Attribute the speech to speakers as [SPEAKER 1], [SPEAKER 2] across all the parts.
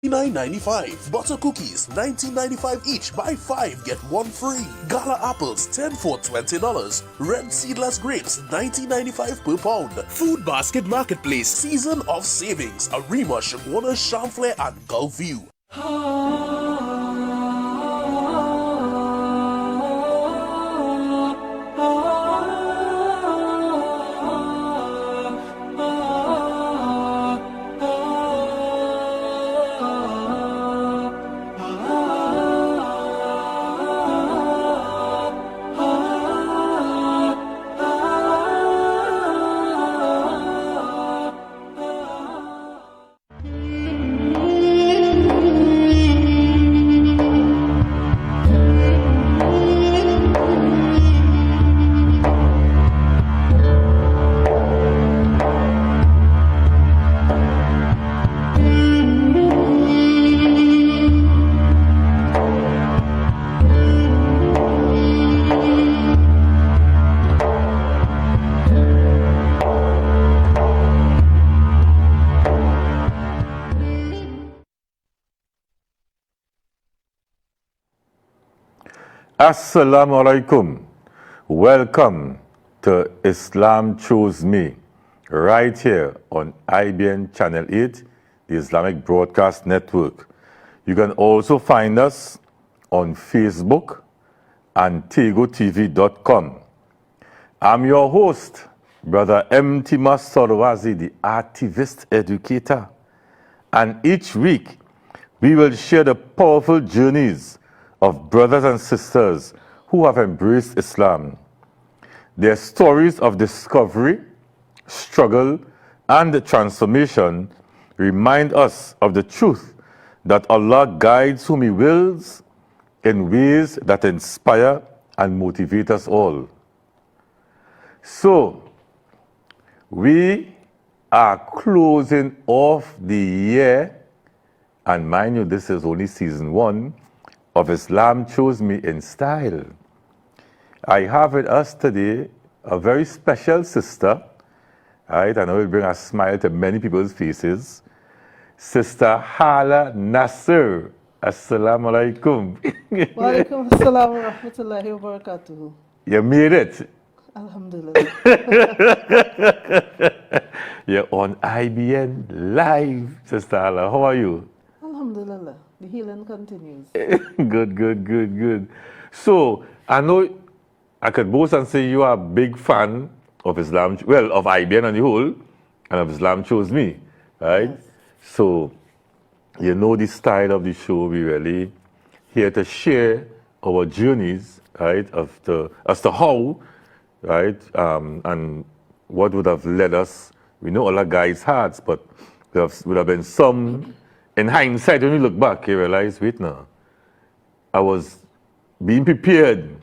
[SPEAKER 1] $9.95. Butter cookies, $19.95 each. Buy 5, get 1 free. Gala apples, 10 for $20. Red seedless grapes, $19.95 per pound. Food Basket Marketplace, Season of Savings. Arima, Shagona, Chamflair, and Gulfview.
[SPEAKER 2] Assalamu alaikum. Welcome to Islam Chose Me, right here on IBN Channel 8, the Islamic Broadcast Network. You can also find us on Facebook and tegotv.com. I'm your host, Brother Ep13, the activist educator. And each week, we will share the powerful journeys of brothers and sisters who have embraced Islam. Their stories of discovery, struggle, and transformation remind us of the truth that Allah guides whom He wills in ways that inspire and motivate us all. So, we are closing off the year, and mind you, this is only season 1 of Islam Chose Me in Style. I have with us today a very special sister, right? I know it will bring a smile to many people's faces. Sister Haala Nassir. Assalamu alaikum.
[SPEAKER 3] Wa alaikum assalam wa rahmatullahi wa barakatuhu.
[SPEAKER 2] You made it.
[SPEAKER 3] Alhamdulillah.
[SPEAKER 2] You're on IBN live, Sister Haala. How are you?
[SPEAKER 3] Alhamdulillah. The healing continues.
[SPEAKER 2] Good. So, I know I could boast and say you are a big fan of Islam, well, of IBN on the whole, and of Islam Chose Me, right?
[SPEAKER 3] Yes.
[SPEAKER 2] So, you know the style of the show. We really here to share our journeys, right, as to how, right, and what would have led us. We know Allah guides hearts, but there would have been some. In hindsight, when you look back, you realize, wait now, I was being prepared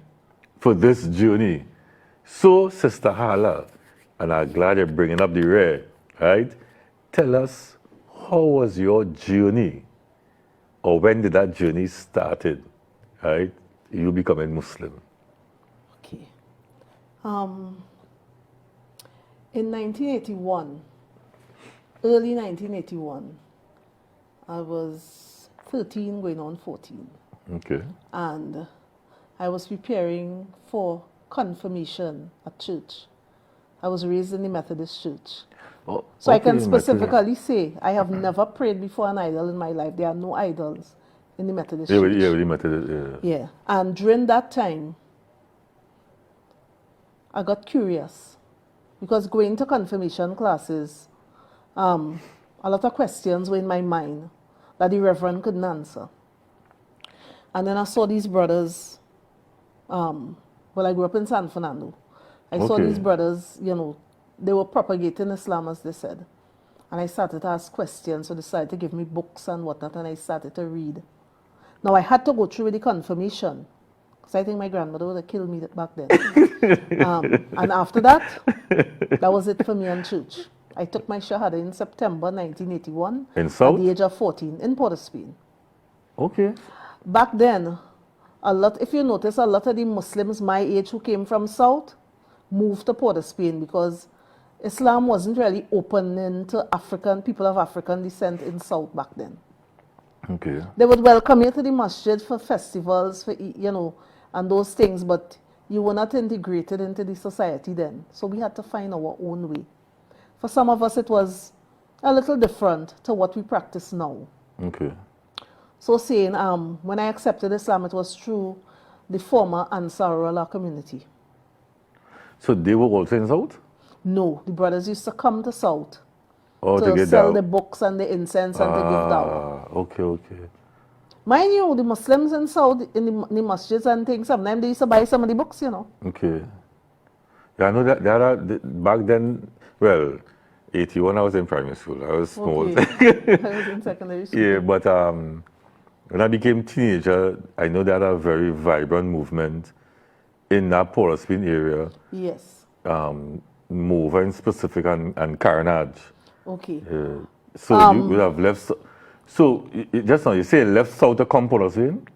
[SPEAKER 2] for this journey. So, Sister Haala, and I'm glad you're bringing up the rear, right? Tell us, how was your journey? Or when did that journey started, right? You becoming Muslim.
[SPEAKER 3] Okay. In 1981, early 1981, I was 13 going on 14.
[SPEAKER 2] Okay.
[SPEAKER 3] And I was preparing for confirmation at church. I was raised in the Methodist church.
[SPEAKER 2] Oh,
[SPEAKER 3] So I
[SPEAKER 2] okay,
[SPEAKER 3] can specifically say I have never prayed before an idol in my life. There are no idols in the Methodist church.
[SPEAKER 2] Yeah, the Methodist, yeah.
[SPEAKER 3] Yeah. And during that time, I got curious because going to confirmation classes, a lot of questions were in my mind that the Reverend couldn't answer. And then I saw these brothers, well, I grew up in San Fernando. I saw these brothers, you know, they were propagating Islam, as they said. And I started to ask questions, so they started to give me books and whatnot, and I started to read. Now, I had to go through with the confirmation, because I think my grandmother would have killed me back then. And after that, that was it for me in church. I took my Shahada in September 1981
[SPEAKER 2] In South?
[SPEAKER 3] at the age of 14 in Port of Spain.
[SPEAKER 2] Okay.
[SPEAKER 3] Back then, if you notice, a lot of the Muslims my age who came from South moved to Port of Spain because Islam wasn't really opening to people of African descent in South back then.
[SPEAKER 2] Okay.
[SPEAKER 3] They would welcome you to the masjid for festivals, for and those things, but you were not integrated into the society then. So we had to find our own way. For some of us, it was a little different to what we practice now.
[SPEAKER 2] Okay.
[SPEAKER 3] So saying, when I accepted Islam, it was through the former Ansar Allah community.
[SPEAKER 2] So they were also in South?
[SPEAKER 3] No, the brothers used to come to South
[SPEAKER 2] Or to
[SPEAKER 3] to
[SPEAKER 2] get
[SPEAKER 3] sell
[SPEAKER 2] down?
[SPEAKER 3] the books and the incense and to give dawah.
[SPEAKER 2] Okay.
[SPEAKER 3] Mind you, the Muslims in South, in the masjids and things, sometimes they used to buy some of the books,
[SPEAKER 2] Okay. Yeah, I know that there are, back then, well, 81 I was in primary school. I was small.
[SPEAKER 3] Okay. I was in secondary school.
[SPEAKER 2] Yeah, but when I became teenager, I know there are a very vibrant movement in that Port of Spain area.
[SPEAKER 3] Yes.
[SPEAKER 2] Mova in specific and Carnage.
[SPEAKER 3] Okay.
[SPEAKER 2] So you would have left. So just now you say left south to come Port of Spain?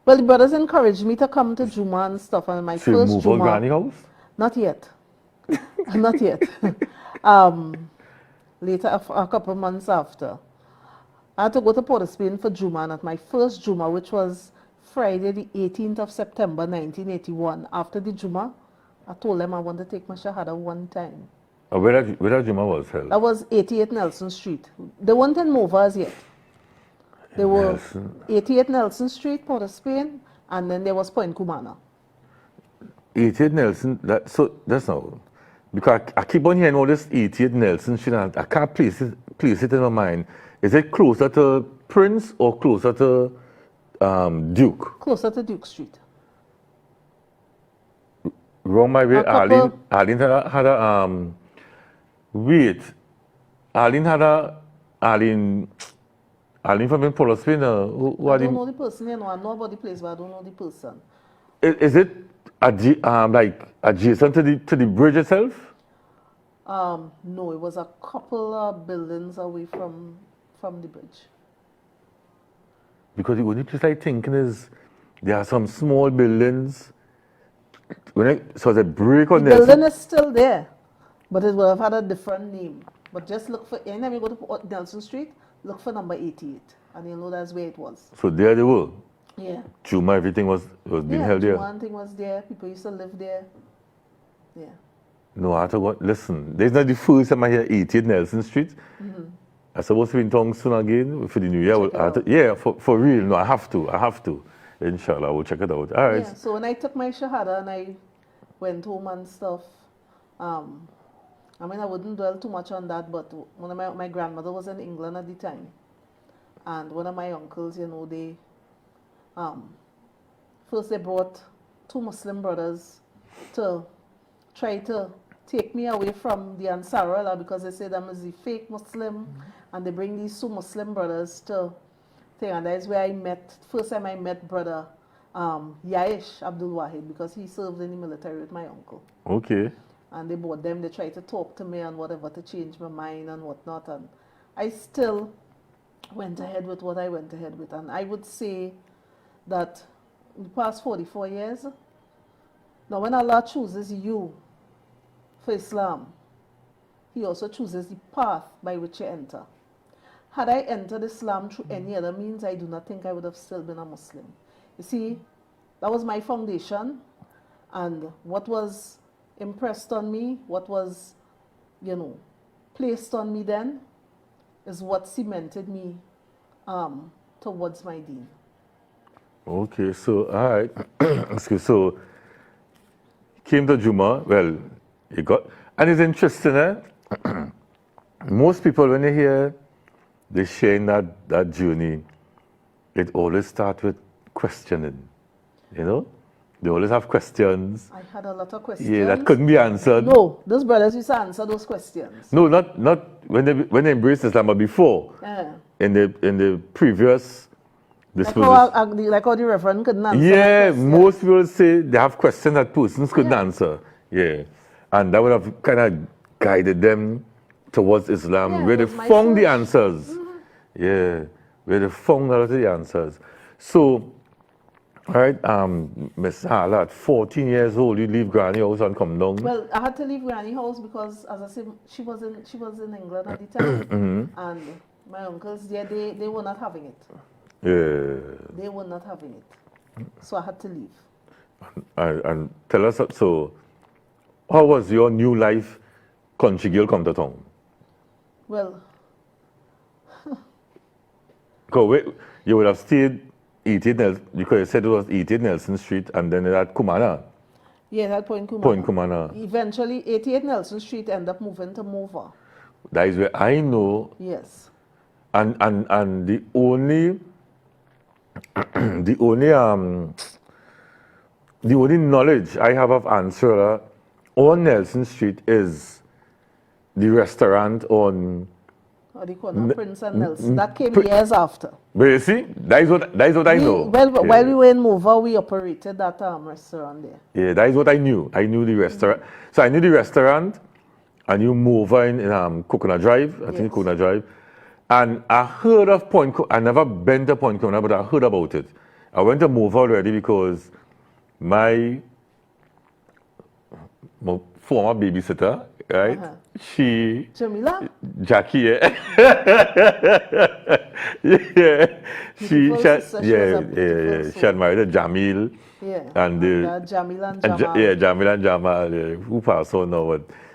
[SPEAKER 3] Well, the brothers encouraged me to come to Juma and stuff, and my
[SPEAKER 2] So you
[SPEAKER 3] first
[SPEAKER 2] move
[SPEAKER 3] Juma.
[SPEAKER 2] on Granny house?
[SPEAKER 3] Not yet. Not yet. Later, a couple of months after, I had to go to Port of Spain for Juma, and at my first Juma, which was Friday, the 18th of September, 1981, after the Juma, I told them I want to take my Shahada one time.
[SPEAKER 2] Where that Juma was held?
[SPEAKER 3] That was 88 Nelson Street. They weren't in Movas yet. They were
[SPEAKER 2] Nelson.
[SPEAKER 3] 88 Nelson Street, Port of Spain, and then there was Point Cumana.
[SPEAKER 2] 88 Nelson, that's now. Because I keep on hearing all this 88 Nelson Street, and I can't place it in my mind. Is it closer to Prince or closer to Duke?
[SPEAKER 3] Closer to Duke Street.
[SPEAKER 2] Wrong my way.
[SPEAKER 3] A couple-
[SPEAKER 2] Arlene had a wait. Arlene from Port of Spain. Who
[SPEAKER 3] I
[SPEAKER 2] are
[SPEAKER 3] don't
[SPEAKER 2] the,
[SPEAKER 3] know the person, I know about the place, but I don't know the person.
[SPEAKER 2] is it like adjacent to the bridge itself?
[SPEAKER 3] No, it was a couple of buildings away from the bridge.
[SPEAKER 2] Because the only place I thinking is there are some small buildings. So the break on
[SPEAKER 3] The
[SPEAKER 2] this.
[SPEAKER 3] building is still there, but it would have had a different name. But just look for, anytime you go to Nelson Street, look for number 88, and you'll know that's where it was.
[SPEAKER 2] So there they were.
[SPEAKER 3] Yeah.
[SPEAKER 2] Juma, everything was being held there.
[SPEAKER 3] One thing was there. People used to live there. Yeah.
[SPEAKER 2] No, I thought, listen, there's not the first time I hear 88 Nelson Street. I'm supposed to be in town soon again for the new year.
[SPEAKER 3] Check it out.
[SPEAKER 2] Yeah, for real. No, I have to. Inshallah, we'll check it out. All right.
[SPEAKER 3] Yeah. So when I took my Shahada and I went home and stuff, I mean, I wouldn't dwell too much on that, but one of my grandmother was in England at the time. And one of my uncles, they, first they brought two Muslim brothers to try to take me away from the Ansar Allah because they said I'm a fake Muslim, and they bring these two Muslim brothers to thing, and that is where I met, first time I met brother Yaish Abdul Wahid, because he served in the military with my uncle.
[SPEAKER 2] Okay.
[SPEAKER 3] And they bought them, they tried to talk to me and whatever to change my mind and whatnot, and I still went ahead with what I went ahead with. And I would say that in the past 44 years, now when Allah chooses you for Islam, He also chooses the path by which you enter. Had I entered Islam through any other means, I do not think I would have still been a Muslim. You see, that was my foundation, and what was impressed on me, what was, placed on me then, is what cemented me towards my deen.
[SPEAKER 2] Okay, so, all right. Excuse, so, came to Juma, well, you got, and it's interesting, most people, when they hear they sharing that journey, it always starts with questioning, They always have questions.
[SPEAKER 3] I had a lot of questions.
[SPEAKER 2] Yeah, that couldn't be answered.
[SPEAKER 3] No, those brothers used to answer those questions.
[SPEAKER 2] No, not when they embraced Islam, but before.
[SPEAKER 3] Yeah.
[SPEAKER 2] In the previous disposition.
[SPEAKER 3] Like how the Reverend couldn't answer.
[SPEAKER 2] Yeah,
[SPEAKER 3] that question.
[SPEAKER 2] most people say they have questions that persons couldn't answer. Yeah. And that would have kind of guided them towards Islam,
[SPEAKER 3] Yeah,
[SPEAKER 2] where
[SPEAKER 3] it
[SPEAKER 2] they
[SPEAKER 3] was my
[SPEAKER 2] found the
[SPEAKER 3] search.
[SPEAKER 2] answers. Yeah, where they found a lot of the answers. So, all right, Miss Haala, at 14 years old, you leave Granny house and come down.
[SPEAKER 3] Well, I had to leave Granny house because, as I said, she was in England at the time, and my uncles there, they were not having it.
[SPEAKER 2] Yeah.
[SPEAKER 3] They were not having it. So I had to leave.
[SPEAKER 2] And tell us, so, how was your new life conjugal come to town?
[SPEAKER 3] Well,
[SPEAKER 2] Because you would have stayed 88 Nelson, because you said it was 88 Nelson Street and then at Kumana.
[SPEAKER 3] yeah, at Point Kumana.
[SPEAKER 2] Point Kumana.
[SPEAKER 3] Eventually, 88 Nelson Street ended up moving to Mova.
[SPEAKER 2] That is where I know.
[SPEAKER 3] Yes.
[SPEAKER 2] And the only the only knowledge I have of Ansar Allah on Nelson Street is the restaurant on.
[SPEAKER 3] What do you call it? Prince and Nelson. That came years after.
[SPEAKER 2] But you see, that is what I know.
[SPEAKER 3] Well,
[SPEAKER 2] Yeah.
[SPEAKER 3] while we were in Mova, we operated that restaurant there.
[SPEAKER 2] Yeah, that is what I knew. I knew the restaurant. So I knew the restaurant. I knew Mova in Coconut Drive. I think
[SPEAKER 3] Yes.
[SPEAKER 2] Coconut Drive. And I heard of I never been to Point Coconut, but I heard about it. I went to Mova already because my former babysitter, right? She
[SPEAKER 3] Jamila?
[SPEAKER 2] Jackie, yeah. Yeah. She had, she had married a Jamil.
[SPEAKER 3] Yeah.
[SPEAKER 2] And
[SPEAKER 3] Jamil and Jamal.
[SPEAKER 2] Jamil and Jamal, who passed on now.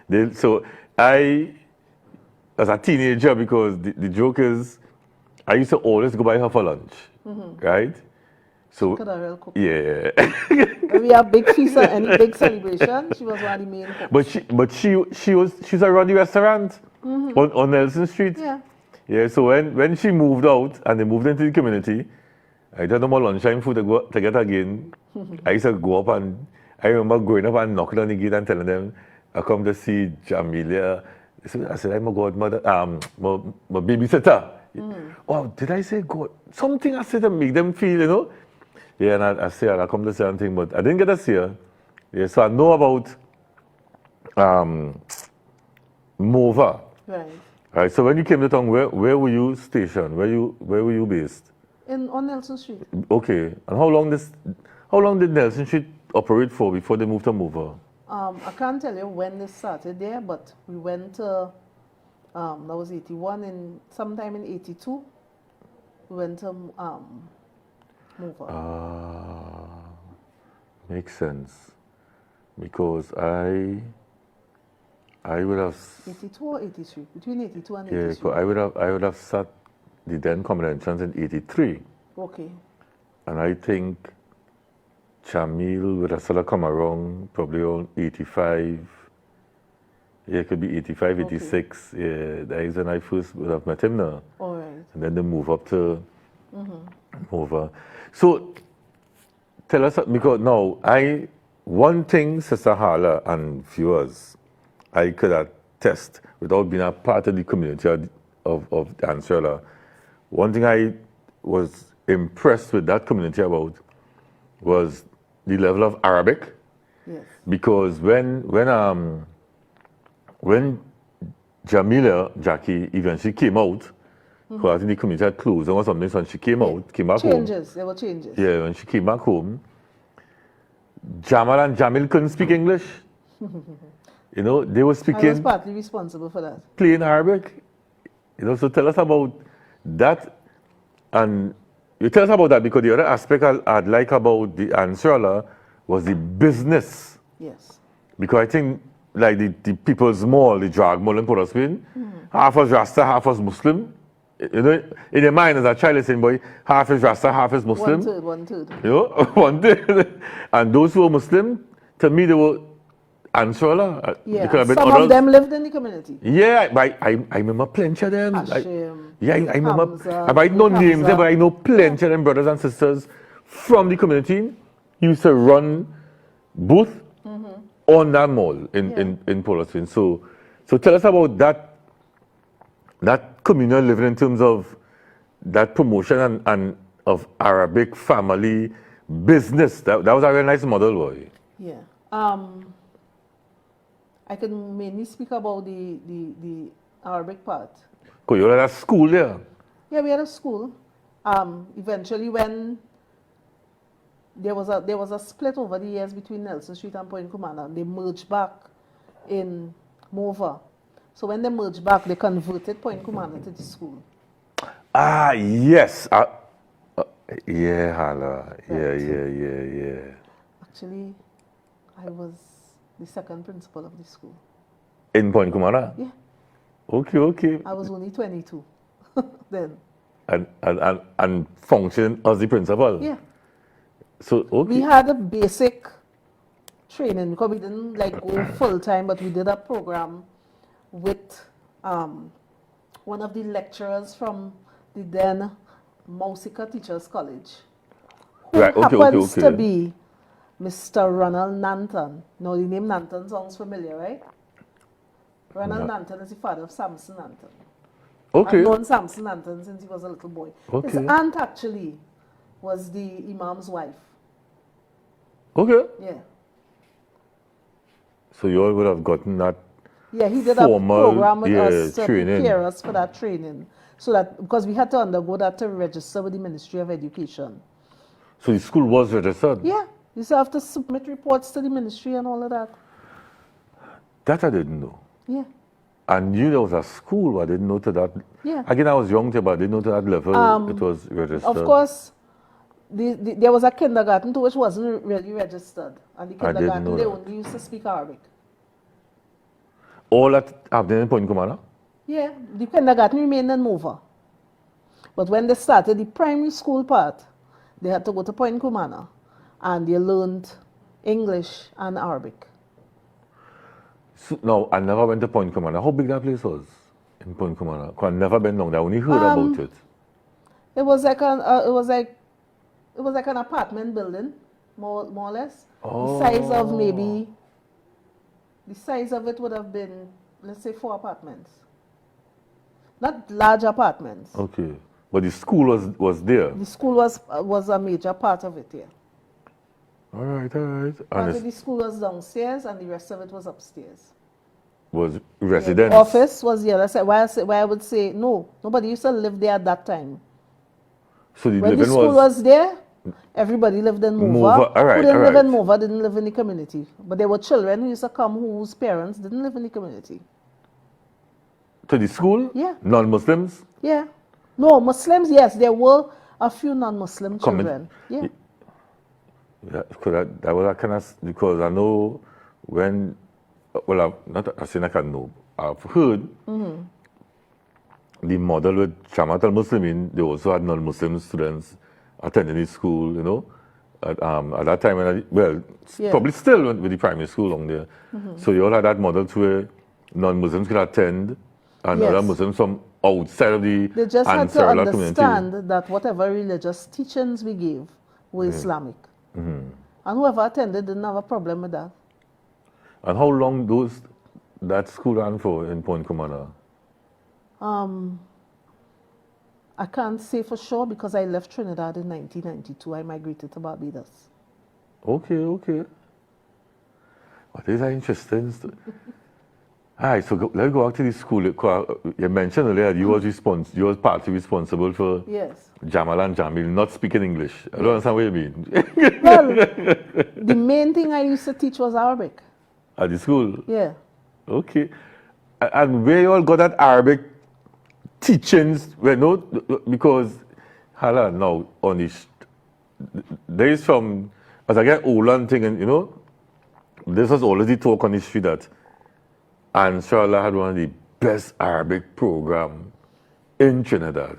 [SPEAKER 2] But so I, as a teenager, because the joke is, I used to always go by her for lunch, right? So
[SPEAKER 3] Could have well cooked.
[SPEAKER 2] yeah.
[SPEAKER 3] When we have big feast or any big celebration, she was one of the main cooks.
[SPEAKER 2] But she's around the restaurant on Nelson Street.
[SPEAKER 3] Yeah.
[SPEAKER 2] Yeah. So when she moved out and they moved into the community, I didn't know more lunchtime food to get again. I used to go up and I remember going up and knocking on the gate and telling them I come to see Jamilia. I said I'm a godmother, my babysitter. Oh, did I say God? Something I said to make them feel, you know. Yeah, and I say I come to say something, but I didn't get to see her. Yeah, so I know about Mova.
[SPEAKER 3] Right.
[SPEAKER 2] Right. So when you came to town, where were you stationed? Where were you based?
[SPEAKER 3] On Nelson Street.
[SPEAKER 2] Okay. And how long did Nelson Street operate for before they moved to Mova?
[SPEAKER 3] I can't tell you when they started there, but we went to, that was 81, and sometime in 82, we went to Mova.
[SPEAKER 2] Makes sense. Because I would have
[SPEAKER 3] 82 or 83? Between 82 and
[SPEAKER 2] yeah,
[SPEAKER 3] 83.
[SPEAKER 2] I would have sat the then conventions in 83.
[SPEAKER 3] Okay.
[SPEAKER 2] And I think Jamil would have sort of come around probably around 85. Yeah, it could be 85, 86. Yeah, that is when I first would have met him now.
[SPEAKER 3] All right.
[SPEAKER 2] And then they move up to Mova. So tell us, because now one thing, Sister Haala and viewers, I could attest without being a part of the community of Ansar Allah. One thing I was impressed with that community about was the level of Arabic.
[SPEAKER 3] Yes.
[SPEAKER 2] Because when Jackie eventually came out, because I think the community had closed or something, so when she came out, came back home.
[SPEAKER 3] There were changes.
[SPEAKER 2] Yeah, when she came back home, Jamal and Jamil couldn't speak English. You know, they were
[SPEAKER 3] I was
[SPEAKER 2] speaking
[SPEAKER 3] partly responsible for that.
[SPEAKER 2] plain Arabic. You know, so tell us about that. And you tell us about that because the other aspect I'd like about the Ansar Allah was the business.
[SPEAKER 3] Yes.
[SPEAKER 2] Because I think, like the People's Mall, the drag mall in Port of Spain, half was Rasta, half was Muslim. You know, in your mind as a child, you're saying, boy, half is Rasta, half is Muslim.
[SPEAKER 3] One third.
[SPEAKER 2] You know, one third. And those who were Muslim, to me, they were Ansar Allah.
[SPEAKER 3] Yeah,
[SPEAKER 2] Because
[SPEAKER 3] some of them lived in the community.
[SPEAKER 2] Yeah, I remember plenty of them.
[SPEAKER 3] Hashim,
[SPEAKER 2] I remember.
[SPEAKER 3] Hamza,
[SPEAKER 2] I might know names,
[SPEAKER 3] Hamza.
[SPEAKER 2] but I know plenty of them brothers and sisters from the community. Used to run booth on that mall in Port of Spain. So tell us about that communal living in terms of that promotion and of Arabic family business. That was a very nice model, boy.
[SPEAKER 3] Yeah. I can mainly speak about the Arabic part.
[SPEAKER 2] Because you had a school there.
[SPEAKER 3] Yeah, we had a school. Eventually, when there was a split over the years between Nelson Street and Point Kumana, they merged back in Mova. So when they merged back, they converted Point Kumana to the school.
[SPEAKER 2] Ah, yes. Yeah, Haala.
[SPEAKER 3] Right.
[SPEAKER 2] Yeah.
[SPEAKER 3] Actually, I was the second principal of the school.
[SPEAKER 2] In Point Kumana?
[SPEAKER 3] Yeah,
[SPEAKER 2] Okay.
[SPEAKER 3] I was only 22 then.
[SPEAKER 2] And function as the principal?
[SPEAKER 3] Yeah,
[SPEAKER 2] So,
[SPEAKER 3] we
[SPEAKER 2] okay.
[SPEAKER 3] had a basic training because we didn't like go full time, but we did a program with one of the lecturers from the then Mausika Teachers College, who
[SPEAKER 2] Right,
[SPEAKER 3] happens to
[SPEAKER 2] okay.
[SPEAKER 3] be Mr. Ronald Nanton. Now, the name Nanton sounds familiar, right? Ronald Nanton is the father of Samson Nanton.
[SPEAKER 2] Okay.
[SPEAKER 3] I've known Samson Nanton since he was a little boy. His
[SPEAKER 2] Okay.
[SPEAKER 3] aunt actually was the Imam's wife.
[SPEAKER 2] Okay.
[SPEAKER 3] Yeah.
[SPEAKER 2] So you all would have gotten that
[SPEAKER 3] Yeah, he did
[SPEAKER 2] formal,
[SPEAKER 3] a program with us to
[SPEAKER 2] training.
[SPEAKER 3] prepare us for that training. So that, because we had to undergo that to register with the Ministry of Education.
[SPEAKER 2] So the school was registered?
[SPEAKER 3] Yeah, you still have to submit reports to the ministry and all of that.
[SPEAKER 2] That I didn't know.
[SPEAKER 3] Yeah.
[SPEAKER 2] I knew there was a school, but I didn't know to that.
[SPEAKER 3] Yeah.
[SPEAKER 2] Again, I was young, but I didn't know to that level it was registered.
[SPEAKER 3] Of course, there was a kindergarten too, which wasn't really registered. And the
[SPEAKER 2] I didn't
[SPEAKER 3] kindergarten,
[SPEAKER 2] know
[SPEAKER 3] they
[SPEAKER 2] that.
[SPEAKER 3] only used to speak Arabic.
[SPEAKER 2] All that happened in Point Kumana?
[SPEAKER 3] Yeah, the kindergarten remained in Mova. But when they started the primary school part, they had to go to Point Kumana and they learned English and Arabic.
[SPEAKER 2] So, no, I never went to Point Kumana. How big that place was in Point Kumana? 'Cause I've never been down there. I only heard about it.
[SPEAKER 3] It was like an apartment building, more or less. The size of the size of it would have been, let's say, 4 apartments. Not large apartments.
[SPEAKER 2] Okay. But the school was there.
[SPEAKER 3] The school was a major part of it, yeah.
[SPEAKER 2] All right.
[SPEAKER 3] Part
[SPEAKER 2] And
[SPEAKER 3] of
[SPEAKER 2] it
[SPEAKER 3] the school was downstairs and the rest of it was upstairs.
[SPEAKER 2] was
[SPEAKER 3] The
[SPEAKER 2] residence.
[SPEAKER 3] office was here. That's why I would say no. Nobody used to live there at that time.
[SPEAKER 2] So the
[SPEAKER 3] When the
[SPEAKER 2] living
[SPEAKER 3] school was there, everybody lived in Mova.
[SPEAKER 2] Mova, all right,
[SPEAKER 3] Who didn't
[SPEAKER 2] all
[SPEAKER 3] live in
[SPEAKER 2] right.
[SPEAKER 3] Mova didn't live in the community. But there were children who used to come whose parents didn't live in the community.
[SPEAKER 2] to the school?
[SPEAKER 3] Yeah.
[SPEAKER 2] Non-Muslims?
[SPEAKER 3] Yeah. No, Muslims, yes, there were a few non-Muslim
[SPEAKER 2] Coming-
[SPEAKER 3] children. Yeah.
[SPEAKER 2] Yeah, because that was a kind of, because I know when, well, I say I can know, I've heard the model with Jamaat al-Muslimin, they also had non-Muslim students attending the school, you know, at that time,
[SPEAKER 3] Yeah.
[SPEAKER 2] probably still with the primary school on there. So you all had that model to where non-Muslims could attend and
[SPEAKER 3] Yes.
[SPEAKER 2] other Muslims from outside of the
[SPEAKER 3] They just had to
[SPEAKER 2] Ansar Allah community.
[SPEAKER 3] understand that whatever religious teachings we gave were Islamic. And whoever attended didn't have a problem with that.
[SPEAKER 2] And how long that school ran for in Point Kumana?
[SPEAKER 3] I can't say for sure because I left Trinidad in 1992. I migrated to Barbados.
[SPEAKER 2] Okay. What is that interesting? All right, so let's go back to the school. You mentioned earlier you was partly responsible for
[SPEAKER 3] Yes.
[SPEAKER 2] Jamal and Jamil not speaking English. I don't understand what you mean.
[SPEAKER 3] Well, the main thing I used to teach was Arabic.
[SPEAKER 2] At the school?
[SPEAKER 3] Yeah.
[SPEAKER 2] Okay. And where you all got that Arabic teachings? Well, no, because Hala, now, on this, there is some, as I get older and thing, and you know, this was always the talk on the street that Ansar Allah had one of the best Arabic program in Trinidad.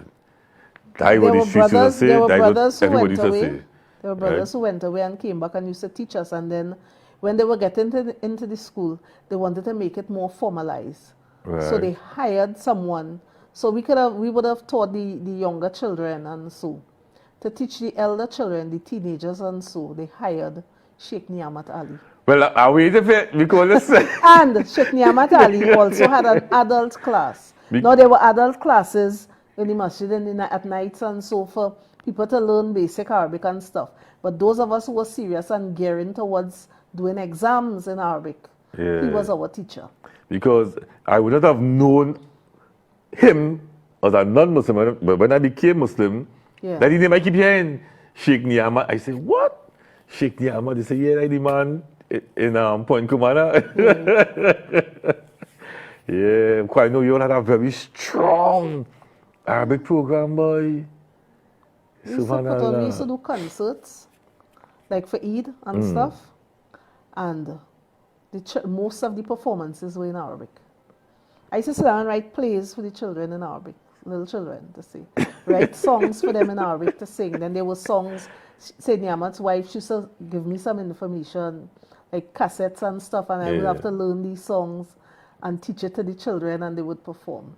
[SPEAKER 2] That what the streets used to say,
[SPEAKER 3] There were
[SPEAKER 2] that what
[SPEAKER 3] brothers who
[SPEAKER 2] everybody
[SPEAKER 3] went
[SPEAKER 2] used to
[SPEAKER 3] away.
[SPEAKER 2] say.
[SPEAKER 3] There were brothers who went away and came back and used to teach us. And then when they were getting into the school, they wanted to make it more formalized. So
[SPEAKER 2] Right.
[SPEAKER 3] they hired someone. So we would have taught the younger children and so. To teach the elder children, the teenagers and so, they hired Sheikh Niamat Ali.
[SPEAKER 2] Well, I waited for it because
[SPEAKER 3] And Sheikh Niamat Ali also had an adult class. Now there were adult classes in the masjid at nights and so for people to learn basic Arabic and stuff. But those of us who were serious and gearing towards doing exams in Arabic, he
[SPEAKER 2] Yeah.
[SPEAKER 3] was our teacher.
[SPEAKER 2] because I would not have known him as a non-Muslim, but when I became Muslim,
[SPEAKER 3] Yeah.
[SPEAKER 2] that name I keep hearing, Sheikh Niamat. I say, what? Sheikh Niamat? They say, yeah, like the man in Point Kumana. Yeah, because I know you all had a very strong Arabic program, boy.
[SPEAKER 3] We used to do concerts, like for Eid and stuff. And most of the performances were in Arabic. I used to sit down and write plays for the children in Arabic, little children to sing. Write songs for them in Arabic to sing. Then there were songs, Said Niamat's wife, she used to give me some information, like cassettes and stuff, and I would have to learn these songs and teach it to the children, and they would perform.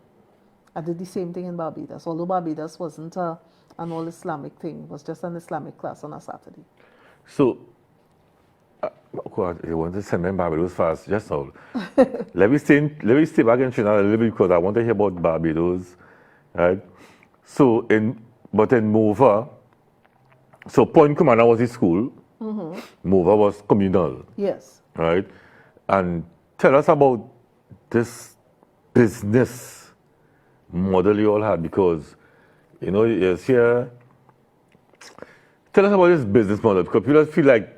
[SPEAKER 3] I did the same thing in Barbados, although Barbados wasn't an all Islamic thing, it was just an Islamic class on a Saturday.
[SPEAKER 2] So, you want to send me Barbados fast, just now. let me stay back in Trinidad a little bit because I want to hear about Barbados, right? So, but in Mova, so Point Commander was the school, Mova was communal.
[SPEAKER 3] Yes.
[SPEAKER 2] Right? And tell us about this business model you all had, because, you know, yes, here. Tell us about this business model, because people feel like,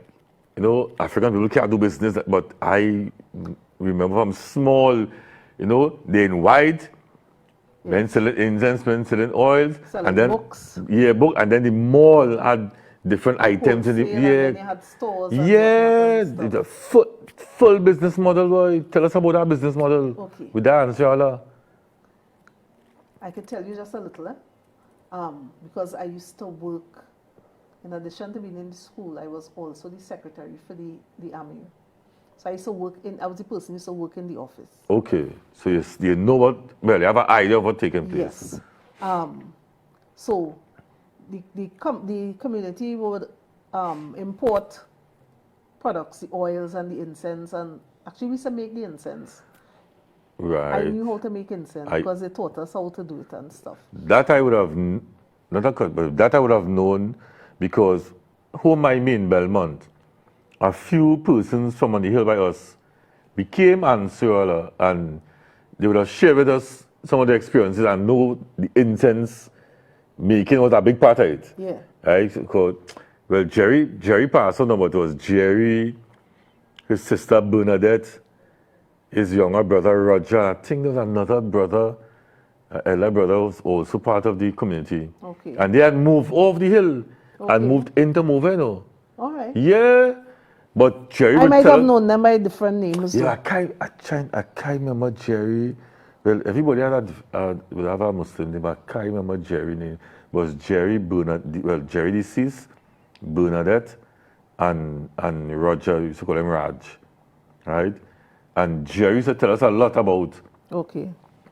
[SPEAKER 2] you know, African people can't do business, but I remember from small, you know, they in white, men selling incense, men selling oils,
[SPEAKER 3] Selling
[SPEAKER 2] and then
[SPEAKER 3] books.
[SPEAKER 2] Yeah, book, and then the mall had different items in the
[SPEAKER 3] And then they had stores. And whatnot
[SPEAKER 2] it's a full business model, boy. Tell us about that business model.
[SPEAKER 3] Okay.
[SPEAKER 2] With that, Ansar Allah.
[SPEAKER 3] I could tell you just a little, because I used to work, in addition to being in the school, I was also the secretary for the army. So I used to work I was the person who used to work in the office.
[SPEAKER 2] Okay, so you know you have an idea of what's taking place.
[SPEAKER 3] Yes. So the community would import products, the oils and the incense, and actually we used to make the incense.
[SPEAKER 2] Right.
[SPEAKER 3] I knew how to make incense because they taught us how to do it and stuff.
[SPEAKER 2] That I would have, but that I would have known, because home I mean Belmont, a few persons from on the hill by us became Ansar Allah, and they would have shared with us some of their experiences and know the incense making was a big part of it.
[SPEAKER 3] Yeah.
[SPEAKER 2] Right? Because, well, Jerry passed on, but it was Jerry, his sister Bernadette, his younger brother Roger. I think there was another brother, elder brother, was also part of the community.
[SPEAKER 3] Okay.
[SPEAKER 2] And they had moved off the hill and moved into Moveno.
[SPEAKER 3] All right.
[SPEAKER 2] Yeah. But Jerry
[SPEAKER 3] I might have known them by different names.
[SPEAKER 2] Yeah, I can't remember Jerry. Well, everybody would have a Muslim name, but I can't remember Jerry's name. It was Jerry Bernadette, well, Jerry deceased, Bernadette, and Roger, we used to call him Raj, right? And Jerry used to tell us a lot about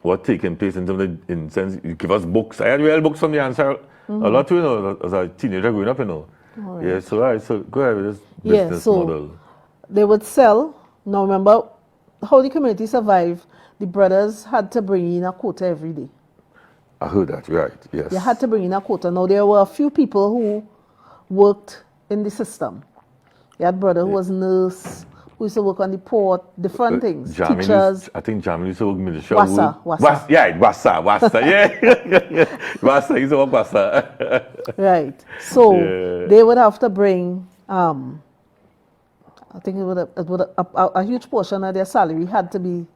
[SPEAKER 2] what taking place in terms of the incense. You give us books. I had real books from the Ansar, a lot too, you know, as a teenager growing up, you know. Right. Yeah, so go ahead with this business model.
[SPEAKER 3] They would sell. Now remember how the community survived. The brothers had to bring in a quota every day.
[SPEAKER 2] I heard that, right, yes.
[SPEAKER 3] They had to bring in a quota. Now there were a few people who worked in the system. You had brother who was nurse, who used to work on the port, different things. Teachers.
[SPEAKER 2] I think Jamil used to work military.
[SPEAKER 3] Wassa.
[SPEAKER 2] Wassa, yeah. Wassa, he used to work Wassa.
[SPEAKER 3] Right. So they would have to bring, I think a huge portion of their salary had to be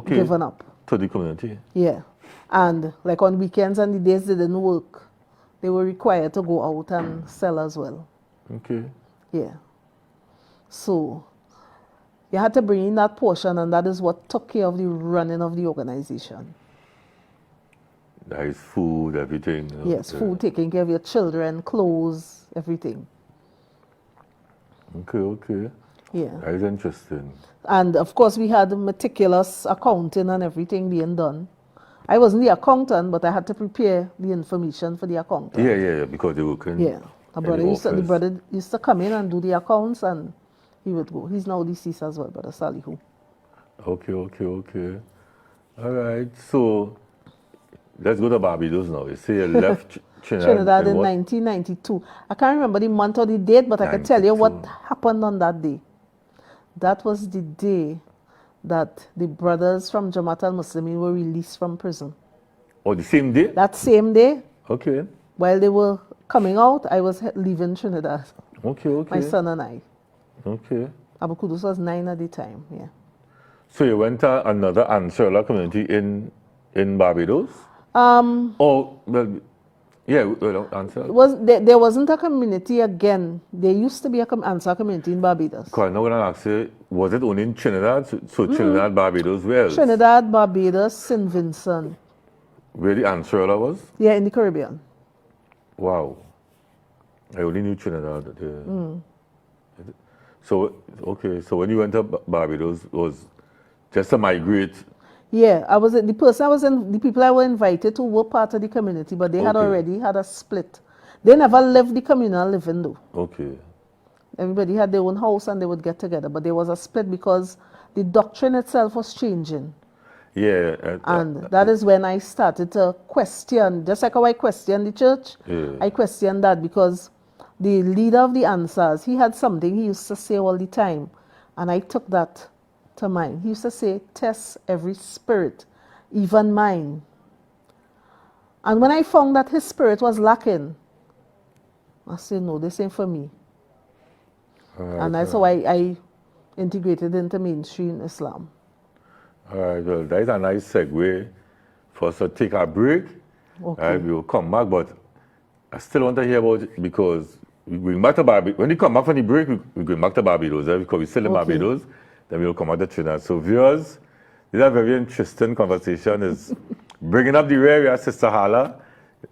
[SPEAKER 3] given up.
[SPEAKER 2] To the community.
[SPEAKER 3] Yeah. And like on weekends and the days they didn't work, they were required to go out and sell as well.
[SPEAKER 2] Okay.
[SPEAKER 3] Yeah. So you had to bring in that portion, and that is what took care of the running of the organization.
[SPEAKER 2] That is food, everything. You know?
[SPEAKER 3] Yes, food, taking care of your children, clothes, everything.
[SPEAKER 2] Okay.
[SPEAKER 3] Yeah.
[SPEAKER 2] That is interesting.
[SPEAKER 3] And of course, we had meticulous accounting and everything being done. I wasn't the accountant, but I had to prepare the information for the accountant.
[SPEAKER 2] Yeah, because they were working.
[SPEAKER 3] Yeah. The brother used to come in and do the accounts, and he would go. He's now deceased as well, Brother Salihu.
[SPEAKER 2] Okay. All right. So let's go to Barbados now. You say you left
[SPEAKER 3] Trinidad in 1992. I can't remember the month or the date, but I can tell you what happened on that day. That was the day that the brothers from Jamaat al-Muslimin were released from prison.
[SPEAKER 2] Oh, the same day?
[SPEAKER 3] That same day.
[SPEAKER 2] Okay.
[SPEAKER 3] While they were coming out, I was leaving Trinidad.
[SPEAKER 2] Okay.
[SPEAKER 3] My son and I.
[SPEAKER 2] Okay.
[SPEAKER 3] Abu Kudus was 9 at the time, yeah.
[SPEAKER 2] So you went to another Ansar Allah community in Barbados? Yeah, well, Ansar.
[SPEAKER 3] There wasn't a community again. There used to be a Ansar community in Barbados.
[SPEAKER 2] Because now when I ask you, was it only in Trinidad? So Trinidad, Barbados, where else?
[SPEAKER 3] Trinidad, Barbados, St. Vincent.
[SPEAKER 2] Where the Ansar Allah was?
[SPEAKER 3] Yeah, in the Caribbean.
[SPEAKER 2] Wow. I only knew Trinidad. So, okay, so when you went to Barbados, was just to migrate?
[SPEAKER 3] Yeah, the people I were invited to were part of the community, but they had
[SPEAKER 2] Okay.
[SPEAKER 3] already had a split. They never left the communal living though.
[SPEAKER 2] Okay.
[SPEAKER 3] Everybody had their own house and they would get together, but there was a split because the doctrine itself was changing.
[SPEAKER 2] Yeah.
[SPEAKER 3] And that is when I started to question, just like how I questioned the church,
[SPEAKER 2] Yeah.
[SPEAKER 3] I questioned that because the leader of the Ansars, he had something he used to say all the time, and I took that to mind. He used to say, test every spirit, even mine. And when I found that his spirit was lacking, I said, no, this ain't for me. And that's how I integrated into mainstream Islam.
[SPEAKER 2] All right, well, that is a nice segue for us to take a break.
[SPEAKER 3] Okay.
[SPEAKER 2] All right, we will come back, but I still want to hear about it because we're going back to Barbados. When we come back from the break, we're going back to Barbados, because we're still in
[SPEAKER 3] Okay.
[SPEAKER 2] Barbados. Then we'll come back to Trinidad. So viewers, this is a very interesting conversation. Is bringing up the rear, we have Sister Haala.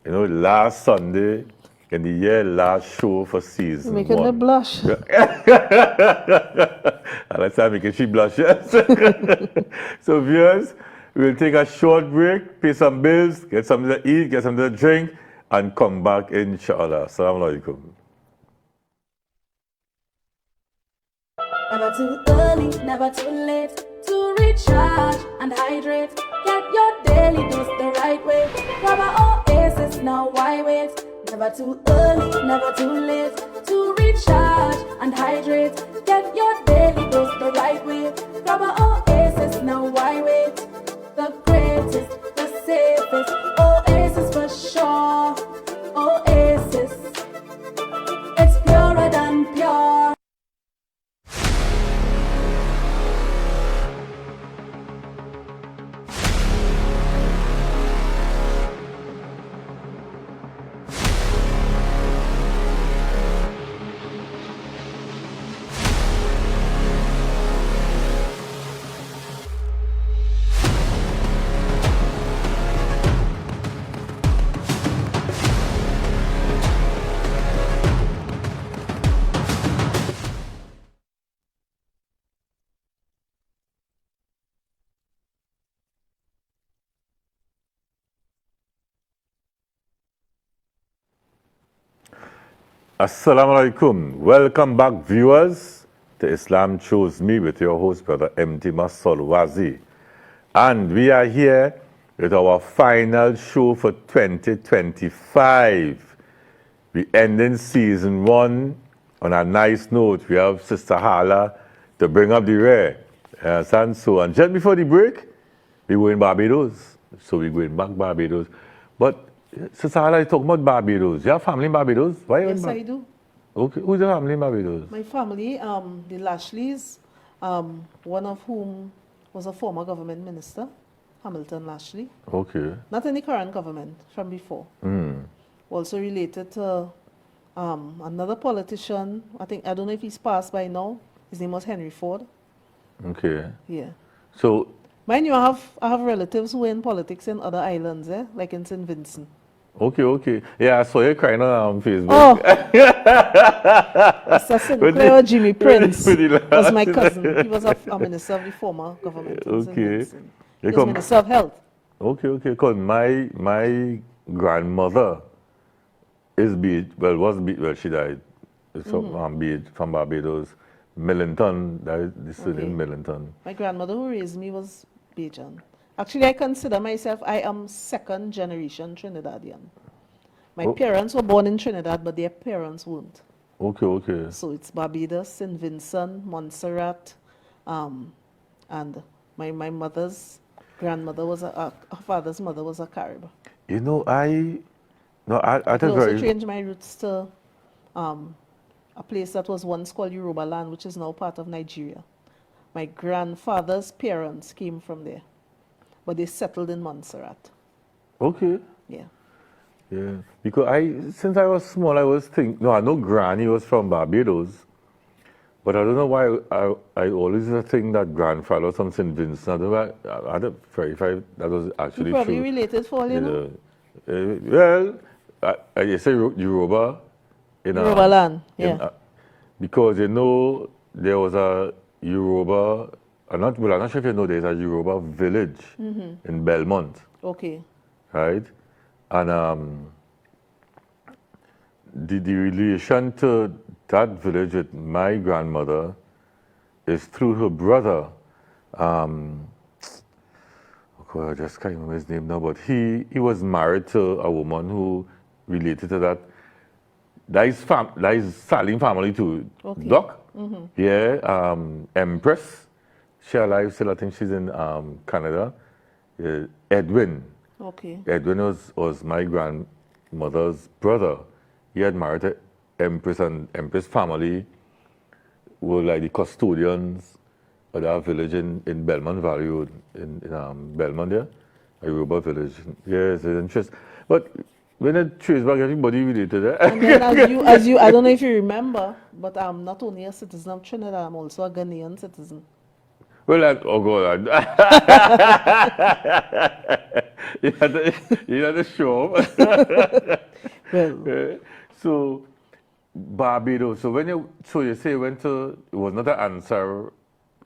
[SPEAKER 2] You know, last Sunday in the year, last show for season
[SPEAKER 3] You're making me
[SPEAKER 2] 1.
[SPEAKER 3] blush.
[SPEAKER 2] And that's how I'm making she blush, yes. So viewers, we'll take a short break, pay some bills, get something to eat, get something to drink, and come back inshallah. Assalamu alaikum.
[SPEAKER 4] Never too early, never too late to recharge and hydrate. Get your daily dose the right way. Grab an oasis, now why wait? Never too early, never too late to recharge and hydrate. Get your daily dose the right way. Grab an oasis, now why wait? The greatest, the safest oasis for sure. Oasis, it's purer than pure.
[SPEAKER 2] Assalamu alaikum. Welcome back, viewers, to Islam Chose Me with your host, Brother Wazi. And we are here with our final show for 2025. We ending season 1 on a nice note. We have Sister Haala to bring up the rear. And so, and just before the break, we were in Barbados. So we going back Barbados. But Sister Haala, you talking about Barbados. You have family in Barbados? Why
[SPEAKER 3] Yes, I do.
[SPEAKER 2] Okay, who's your family in Barbados?
[SPEAKER 3] My family, the Lashleys, one of whom was a former government minister, Hamilton Lashley.
[SPEAKER 2] Okay.
[SPEAKER 3] Not in the current government, from before. Also related to another politician. I don't know if he's passed by now. His name was Henry Ford.
[SPEAKER 2] Okay.
[SPEAKER 3] Yeah.
[SPEAKER 2] So,
[SPEAKER 3] Mind you, I have relatives who are in politics in other islands, like in St. Vincent.
[SPEAKER 2] okay. Yeah, I saw you crying on Facebook.
[SPEAKER 3] Oh! Mr. Sinclair or Jimmy Prince was my cousin. He was a minister of the former government. In St.
[SPEAKER 2] Okay.
[SPEAKER 3] Vincent. He was Minister of Health.
[SPEAKER 2] Okay. Because my grandmother she died. It's from Barbados. Millington, that is the surname Millington.
[SPEAKER 3] My grandmother who raised me was Bajan. Actually, I consider myself, I am second generation Trinidadian. My parents were born in Trinidad, but their parents weren't.
[SPEAKER 2] Okay.
[SPEAKER 3] So it's Barbados, St. Vincent, Montserrat, and my mother's grandmother was her father's mother was a Carib.
[SPEAKER 2] You know, I
[SPEAKER 3] I also changed my roots to a place that was once called Yoruba land, which is now part of Nigeria. My grandfather's parents came from there, but they settled in Montserrat.
[SPEAKER 2] Okay.
[SPEAKER 3] Yeah.
[SPEAKER 2] Yeah, because since I was small, I was thinking, no, I know Granny was from Barbados, but I don't know why I always used to think that grandfather was from St. Vincent. I don't know why, I had to verify that was actually
[SPEAKER 3] You probably
[SPEAKER 2] true.
[SPEAKER 3] related for all you know.
[SPEAKER 2] Well, I say Yoruba in
[SPEAKER 3] Yoruba land,
[SPEAKER 2] in,
[SPEAKER 3] yeah.
[SPEAKER 2] because there was a Yoruba. I'm not sure if you know there's a Yoruba village in Belmont,
[SPEAKER 3] Okay.
[SPEAKER 2] right? And the relation to that village with my grandmother is through her brother. I just can't remember his name now, but he was married to a woman who related to that. That is Salim family too.
[SPEAKER 3] Okay.
[SPEAKER 2] Doc? Yeah, Empress. She alive still, I think she's in Canada. Edwin.
[SPEAKER 3] Okay.
[SPEAKER 2] Edwin was my grandmother's brother. He had married to Empress, and Empress family were like the custodians of that village in Belmont Valley Road, in Belmont there, a Yoruba village. Yes, it's interesting. But when I trace back, everybody related to that.
[SPEAKER 3] And then as you, I don't know if you remember, but I'm not only a citizen of Trinidad, I'm also a Ghanaian citizen.
[SPEAKER 2] Well, oh God, you had to show up.
[SPEAKER 3] Well,
[SPEAKER 2] So Barbados. So you say you went to, it was not an Ansar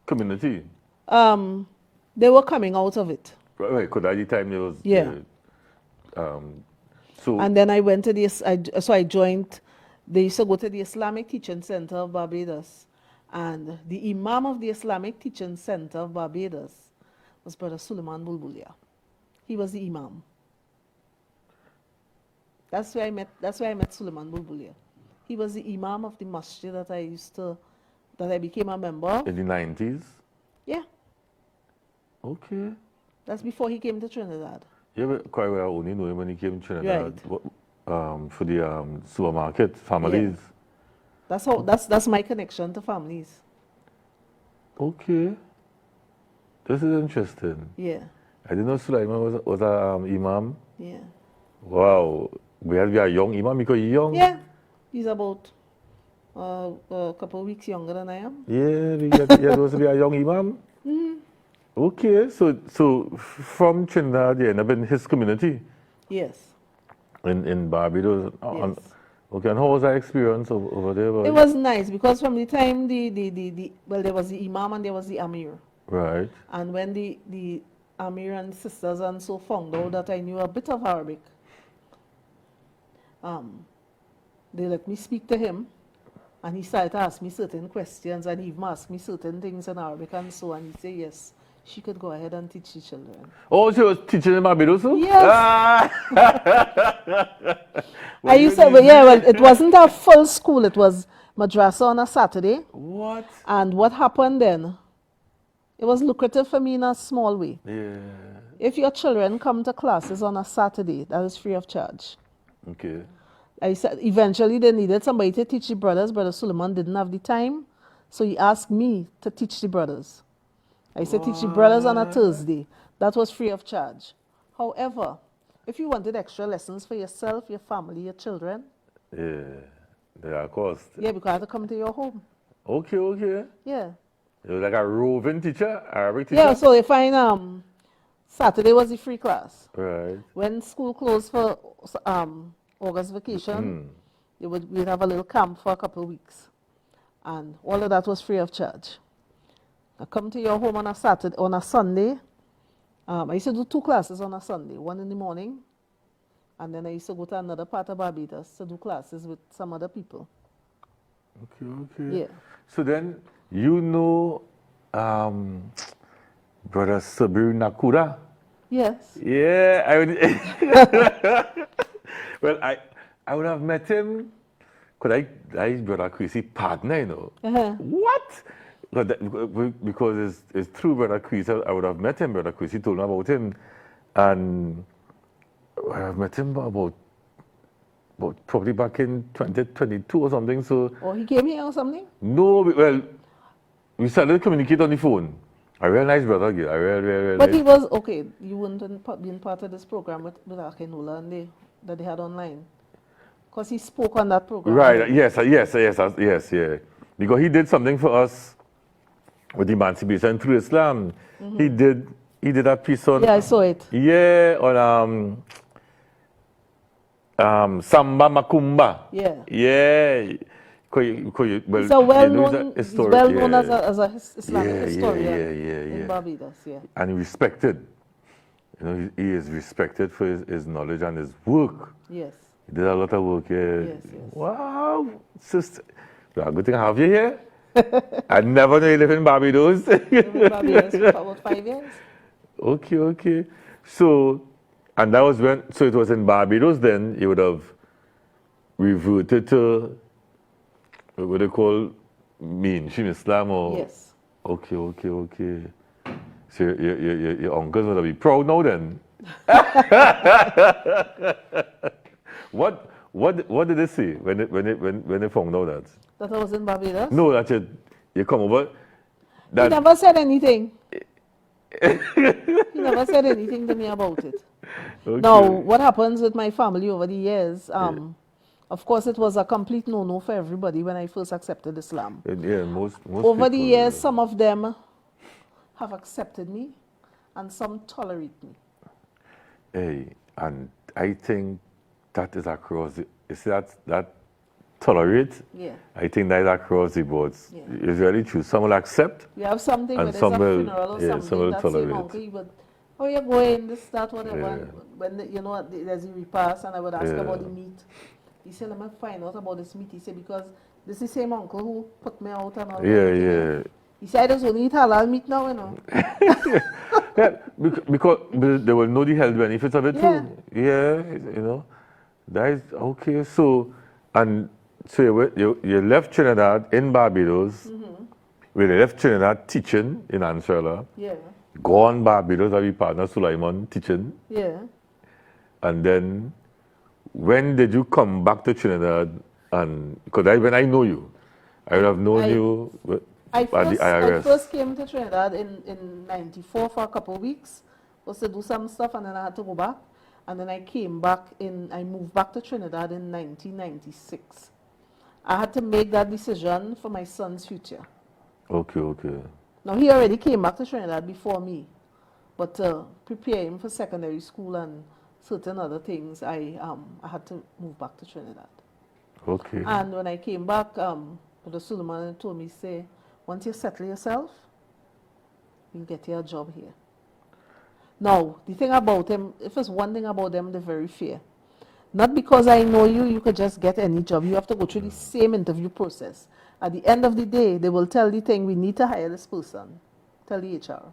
[SPEAKER 2] community,
[SPEAKER 3] they were coming out of it.
[SPEAKER 2] right? Because at the time there was
[SPEAKER 3] Yeah.
[SPEAKER 2] so
[SPEAKER 3] And then I went to so I joined, they used to go to the Islamic Teaching Center of Barbados. And the Imam of the Islamic Teaching Center of Barbados was Brother Suleiman Bulbulia. He was the Imam. That's where I met Suleiman Bulbulia. He was the Imam of the masjid that I became a member.
[SPEAKER 2] in the 90s.
[SPEAKER 3] Yeah,
[SPEAKER 2] Okay.
[SPEAKER 3] that's before he came to Trinidad.
[SPEAKER 2] Yeah, but quite well. I only know him when he came to Trinidad.
[SPEAKER 3] Right.
[SPEAKER 2] For the supermarket families.
[SPEAKER 3] That's my connection to families.
[SPEAKER 2] Okay. This is interesting.
[SPEAKER 3] Yeah,
[SPEAKER 2] I didn't know Sulaiman was a imam.
[SPEAKER 3] yeah.
[SPEAKER 2] Wow. We had to be a young imam because he's young.
[SPEAKER 3] Yeah, he's about a couple of weeks younger than I am.
[SPEAKER 2] Yeah, he had to be a young imam. Okay, so from Trinidad, you end up in his community
[SPEAKER 3] Yes.
[SPEAKER 2] in Barbados.
[SPEAKER 3] Yes.
[SPEAKER 2] Okay, and how was that experience over there?
[SPEAKER 3] It was nice because from the time there was the Imam and there was the Amir.
[SPEAKER 2] Right.
[SPEAKER 3] And when the Amir and sisters and so found out that I knew a bit of Arabic, they let me speak to him, and he started to ask me certain questions, and he even asked me certain things in Arabic and so, and he said yes, she could go ahead and teach the children.
[SPEAKER 2] Oh, she was teaching in Barbados?
[SPEAKER 3] Yes.
[SPEAKER 2] Well,
[SPEAKER 3] I used to, well, it wasn't a full school, it was madrasa on a Saturday.
[SPEAKER 2] What?
[SPEAKER 3] And what happened then, it was lucrative for me in a small way.
[SPEAKER 2] Yeah.
[SPEAKER 3] If your children come to classes on a Saturday, that is free of charge.
[SPEAKER 2] Okay.
[SPEAKER 3] I said eventually they needed somebody to teach the brothers. Brother Suleiman didn't have the time, so he asked me to teach the brothers. I said teach the brothers on a Thursday. That was free of charge. However, if you wanted extra lessons for yourself, your family, your children,
[SPEAKER 2] Yeah. There are costs.
[SPEAKER 3] yeah, because I had to come to your home.
[SPEAKER 2] Okay.
[SPEAKER 3] Yeah.
[SPEAKER 2] You were like a roving teacher, Arabic teacher?
[SPEAKER 3] Yeah, so they find Saturday was the free class.
[SPEAKER 2] Right.
[SPEAKER 3] When school closed for August vacation, we'd have a little camp for a couple of weeks. And all of that was free of charge. I come to your home on a Sunday. I used to do 2 classes on a Sunday, one in the morning, and then I used to go to another part of Barbados to do classes with some other people.
[SPEAKER 2] Okay.
[SPEAKER 3] Yeah.
[SPEAKER 2] So then, Brother Sabir Nakura?
[SPEAKER 3] Yes.
[SPEAKER 2] Yeah, well, I would have met him, because I is Brother Chrissy's partner, you know.
[SPEAKER 3] Uh-huh.
[SPEAKER 2] What? Because it's through Brother Chris, I would have met him. Brother Chris, he told me about him. And I have met him about probably back in 2022 or something. So
[SPEAKER 3] Or he came here or something?
[SPEAKER 2] no, well, we started to communicate on the phone. A real nice brother again. A real
[SPEAKER 3] But
[SPEAKER 2] nice.
[SPEAKER 3] he was, okay, you wouldn't have been part of this program with Akinola and that they had online. Because he spoke on that program.
[SPEAKER 2] Right, yes, yeah. Because he did something for us with emancipation through Islam. He did that piece on...
[SPEAKER 3] Yeah, I saw it.
[SPEAKER 2] Yeah, on Samba Macumba.
[SPEAKER 3] Yeah.
[SPEAKER 2] Yeah.
[SPEAKER 3] He's well known as a Islamic historian in Barbados, yeah.
[SPEAKER 2] And he respected. You know, he is respected for his knowledge and his work.
[SPEAKER 3] Yes.
[SPEAKER 2] He did a lot of work, yeah.
[SPEAKER 3] Yes.
[SPEAKER 2] Wow, sister. Well, good thing I have you here. I never knew you live in Barbados.
[SPEAKER 3] In Barbados for about 5 years.
[SPEAKER 2] Okay. So, and that was when, so it was in Barbados then, you would have reverted to what they call mainstream Islam or?
[SPEAKER 3] Yes.
[SPEAKER 2] Okay. So your uncles would be proud now then. What did they say when they found out that?
[SPEAKER 3] That I was in Barbados?
[SPEAKER 2] No, that you come over.
[SPEAKER 3] He never said anything. He never said anything to me about it.
[SPEAKER 2] Okay.
[SPEAKER 3] Now, what happens with my family over the years, of course, it was a complete no-no for everybody when I first accepted Islam.
[SPEAKER 2] Yeah, most
[SPEAKER 3] over the
[SPEAKER 2] people,
[SPEAKER 3] years, some of them have accepted me and some tolerate me.
[SPEAKER 2] Hey, and I think that is across the, you see that tolerate?
[SPEAKER 3] Yeah.
[SPEAKER 2] I think that is across the board.
[SPEAKER 3] Yeah.
[SPEAKER 2] It's really true. Some will accept.
[SPEAKER 3] You have something
[SPEAKER 2] and
[SPEAKER 3] where there's
[SPEAKER 2] some
[SPEAKER 3] a
[SPEAKER 2] will,
[SPEAKER 3] funeral or something,
[SPEAKER 2] some will
[SPEAKER 3] that
[SPEAKER 2] tolerate.
[SPEAKER 3] same uncle, he would, how you going, this, that, whatever.
[SPEAKER 2] Yeah.
[SPEAKER 3] And when, there's a repast and I would ask
[SPEAKER 2] Yeah.
[SPEAKER 3] about the meat. He said, let me find out about this meat. He said, because this is the same uncle who put me out and all that.
[SPEAKER 2] Yeah.
[SPEAKER 3] He said, I just only eat halal meat now, you know.
[SPEAKER 2] Yeah, because they will know the health benefits of it too. Yeah, you know. That is okay. So, and so you left Trinidad in Barbados. Well, you left Trinidad teaching in Ansar Allah.
[SPEAKER 3] Yeah.
[SPEAKER 2] Gone Barbados, have your partner Sulaiman teaching.
[SPEAKER 3] Yeah.
[SPEAKER 2] And then, when did you come back to Trinidad? And because when I know you, I would have known you at the IRS.
[SPEAKER 3] I first came to Trinidad in '94 for a couple of weeks, was to do some stuff, and then I had to go back. And then I moved back to Trinidad in 1996. I had to make that decision for my son's future.
[SPEAKER 2] Okay.
[SPEAKER 3] Now, he already came back to Trinidad before me, but to prepare him for secondary school and certain other things, I had to move back to Trinidad.
[SPEAKER 2] Okay.
[SPEAKER 3] And when I came back, Brother Suleiman told me, say, once you settle yourself, you'll get your job here. Now, the thing about them, if there's one thing about them, they're very fair. Not because I know you, you could just get any job. You have to go through the same interview process. At the end of the day, they will tell the thing, we need to hire this person. Tell the HR.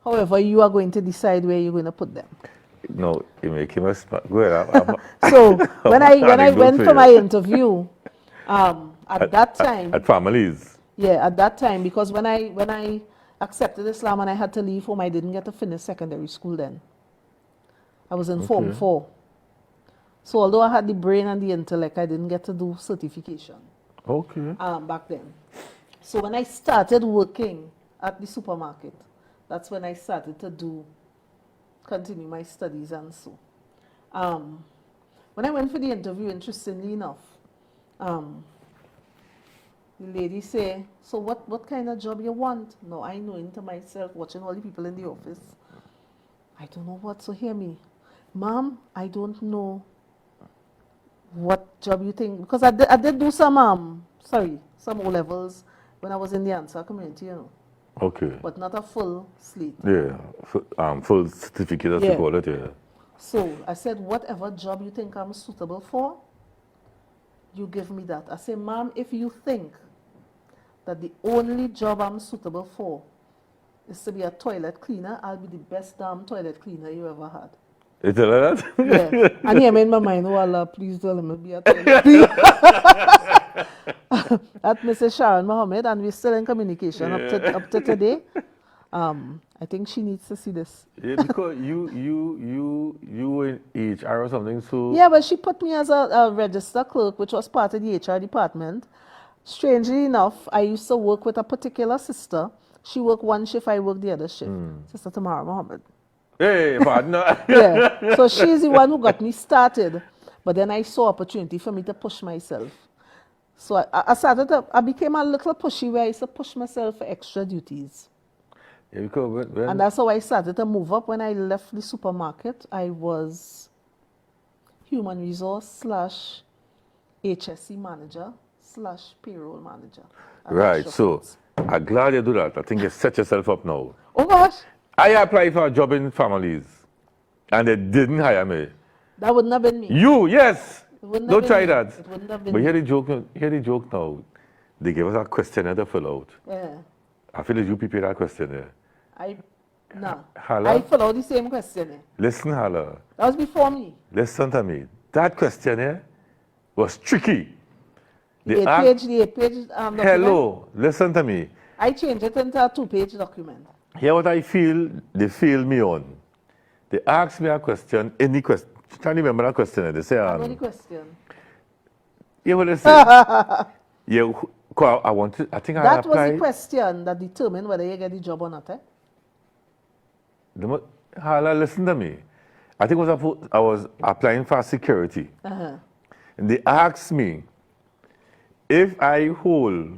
[SPEAKER 3] However, you are going to decide where you're going to put them.
[SPEAKER 2] No, you make him a smart. Go ahead.
[SPEAKER 3] So, when I went for my interview, at that time...
[SPEAKER 2] At families?
[SPEAKER 3] Yeah, at that time, because when I accepted Islam and I had to leave home, I didn't get to finish secondary school then. I was in Form 4. So although I had the brain and the intellect, I didn't get to do certification.
[SPEAKER 2] Okay.
[SPEAKER 3] Back then. So when I started working at the supermarket, that's when I started to continue my studies and so. When I went for the interview, interestingly enough, the lady say, so what kind of job you want? No, I know into myself, watching all the people in the office. I don't know what, so hear me. Ma'am, I don't know what job you think, because I did do some O-levels when I was in the Ansar community, you know.
[SPEAKER 2] Okay.
[SPEAKER 3] But not a full slate.
[SPEAKER 2] Yeah, full certificate, as you call it, yeah.
[SPEAKER 3] So I said, whatever job you think I'm suitable for, you give me that. I said, ma'am, if you think that the only job I'm suitable for is to be a toilet cleaner, I'll be the best damn toilet cleaner you ever had.
[SPEAKER 2] Is it like that?
[SPEAKER 3] Yeah. And I'm in my mind, oh Allah, please don't let me be a toilet cleaner. That's Mrs. Sharon Mohammed, and we're still in communication up to today. I think she needs to see this.
[SPEAKER 2] Yeah, because you in HR or something, so...
[SPEAKER 3] Yeah, but she put me as a register clerk, which was part of the HR department. Strangely enough, I used to work with a particular sister. She worked one shift, I worked the other shift. Sister Tamara Mohammed.
[SPEAKER 2] Hey, partner.
[SPEAKER 3] Yeah. So she's the one who got me started. But then I saw opportunity for me to push myself. So I became a little pushy where I used to push myself for extra duties.
[SPEAKER 2] Yeah, because
[SPEAKER 3] And that's how I started to move up. When I left the supermarket, I was human resource slash HSC manager slash payroll manager. at
[SPEAKER 2] right,
[SPEAKER 3] Extra
[SPEAKER 2] so
[SPEAKER 3] Foods.
[SPEAKER 2] I'm glad you do that. I think you set yourself up now.
[SPEAKER 3] Oh gosh,
[SPEAKER 2] I applied for a job in families, and they didn't hire me.
[SPEAKER 3] that wouldn't have been me.
[SPEAKER 2] You, yes.
[SPEAKER 3] It wouldn't
[SPEAKER 2] Don't
[SPEAKER 3] have
[SPEAKER 2] try
[SPEAKER 3] been me.
[SPEAKER 2] that.
[SPEAKER 3] It wouldn't have been
[SPEAKER 2] But
[SPEAKER 3] me.
[SPEAKER 2] hear the joke now. They gave us a questionnaire to fill out.
[SPEAKER 3] Yeah.
[SPEAKER 2] I feel like you prepared that questionnaire.
[SPEAKER 3] No.
[SPEAKER 2] Haala?
[SPEAKER 3] I followed out the same question.
[SPEAKER 2] Listen, Haala.
[SPEAKER 3] That was before me.
[SPEAKER 2] Listen to me. That questionnaire was tricky.
[SPEAKER 3] The
[SPEAKER 2] They asked-
[SPEAKER 3] eight-page document.
[SPEAKER 2] Hello, listen to me.
[SPEAKER 3] I changed it into a 2-page document.
[SPEAKER 2] Here what I feel, they failed me on. They asked me a question, any question. Can't remember that question. They say,
[SPEAKER 3] How many questions?
[SPEAKER 2] yeah, what they say? Yeah, I think I
[SPEAKER 3] That was
[SPEAKER 2] applied.
[SPEAKER 3] the question that determined whether you get the job or not. Eh?
[SPEAKER 2] Hala, listen to me. I think I was applying for security.
[SPEAKER 3] Uh-huh.
[SPEAKER 2] And they asked me if I hold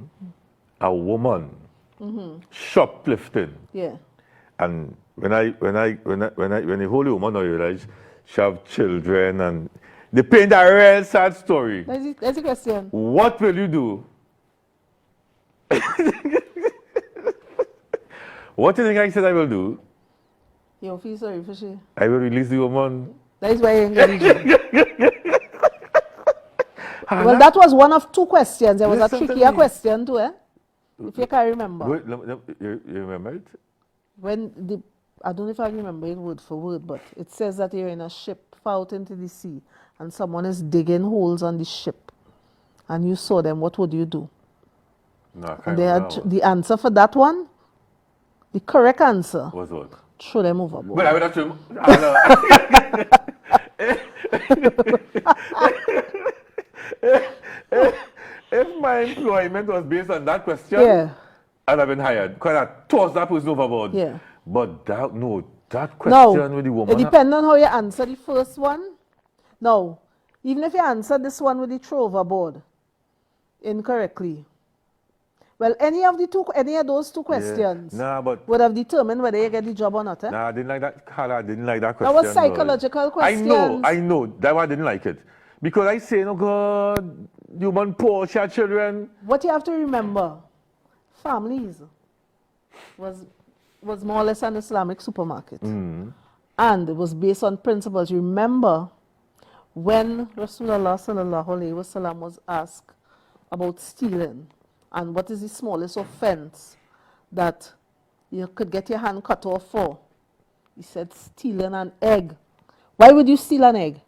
[SPEAKER 2] a woman shoplifting,
[SPEAKER 3] Yeah.
[SPEAKER 2] and when you hold a woman, you realize she have children, and they paint a real sad story.
[SPEAKER 3] That's the question.
[SPEAKER 2] What will you do? What do you think I said I will do?
[SPEAKER 3] You feel sorry for she.
[SPEAKER 2] I will release the woman.
[SPEAKER 3] That is why you ain't getting the job. Well, that was one of 2 questions. There was a
[SPEAKER 2] Listen to
[SPEAKER 3] trickier
[SPEAKER 2] me.
[SPEAKER 3] question too, eh? If you can remember.
[SPEAKER 2] Wait, you remember it?
[SPEAKER 3] I don't know if I remember it word for word, but it says that you're in a ship far out into the sea and someone is digging holes on the ship and you saw them, what would you do?
[SPEAKER 2] No, I can't
[SPEAKER 3] And they had
[SPEAKER 2] remember.
[SPEAKER 3] the answer for that one, the correct answer,
[SPEAKER 2] What's what?
[SPEAKER 3] throw them overboard.
[SPEAKER 2] But I would have to. If my employment was based on that question,
[SPEAKER 3] Yeah.
[SPEAKER 2] I'd have been hired. Because I tossed that person overboard.
[SPEAKER 3] Yeah.
[SPEAKER 2] But that
[SPEAKER 3] Now,
[SPEAKER 2] question with the
[SPEAKER 3] it
[SPEAKER 2] woman.
[SPEAKER 3] depends on how you answer the first one. Now, even if you answer this one with the throw overboard incorrectly, well, any of those 2 questions
[SPEAKER 2] Nah, but
[SPEAKER 3] would have determined whether you get the job or not. Eh?
[SPEAKER 2] nah, I didn't like that. Carla, I didn't like that
[SPEAKER 3] That
[SPEAKER 2] question.
[SPEAKER 3] was
[SPEAKER 2] no.
[SPEAKER 3] psychological questions.
[SPEAKER 2] I know. That one I didn't like it. Because I say, no God, the woman poor, she had children.
[SPEAKER 3] What you have to remember, families was more or less an Islamic supermarket. And it was based on principles. Remember, when Rasulullah sallallahu alaihi wasallam was asked about stealing and what is the smallest offense that you could get your hand cut off for, he said stealing an egg. Why would you steal an egg?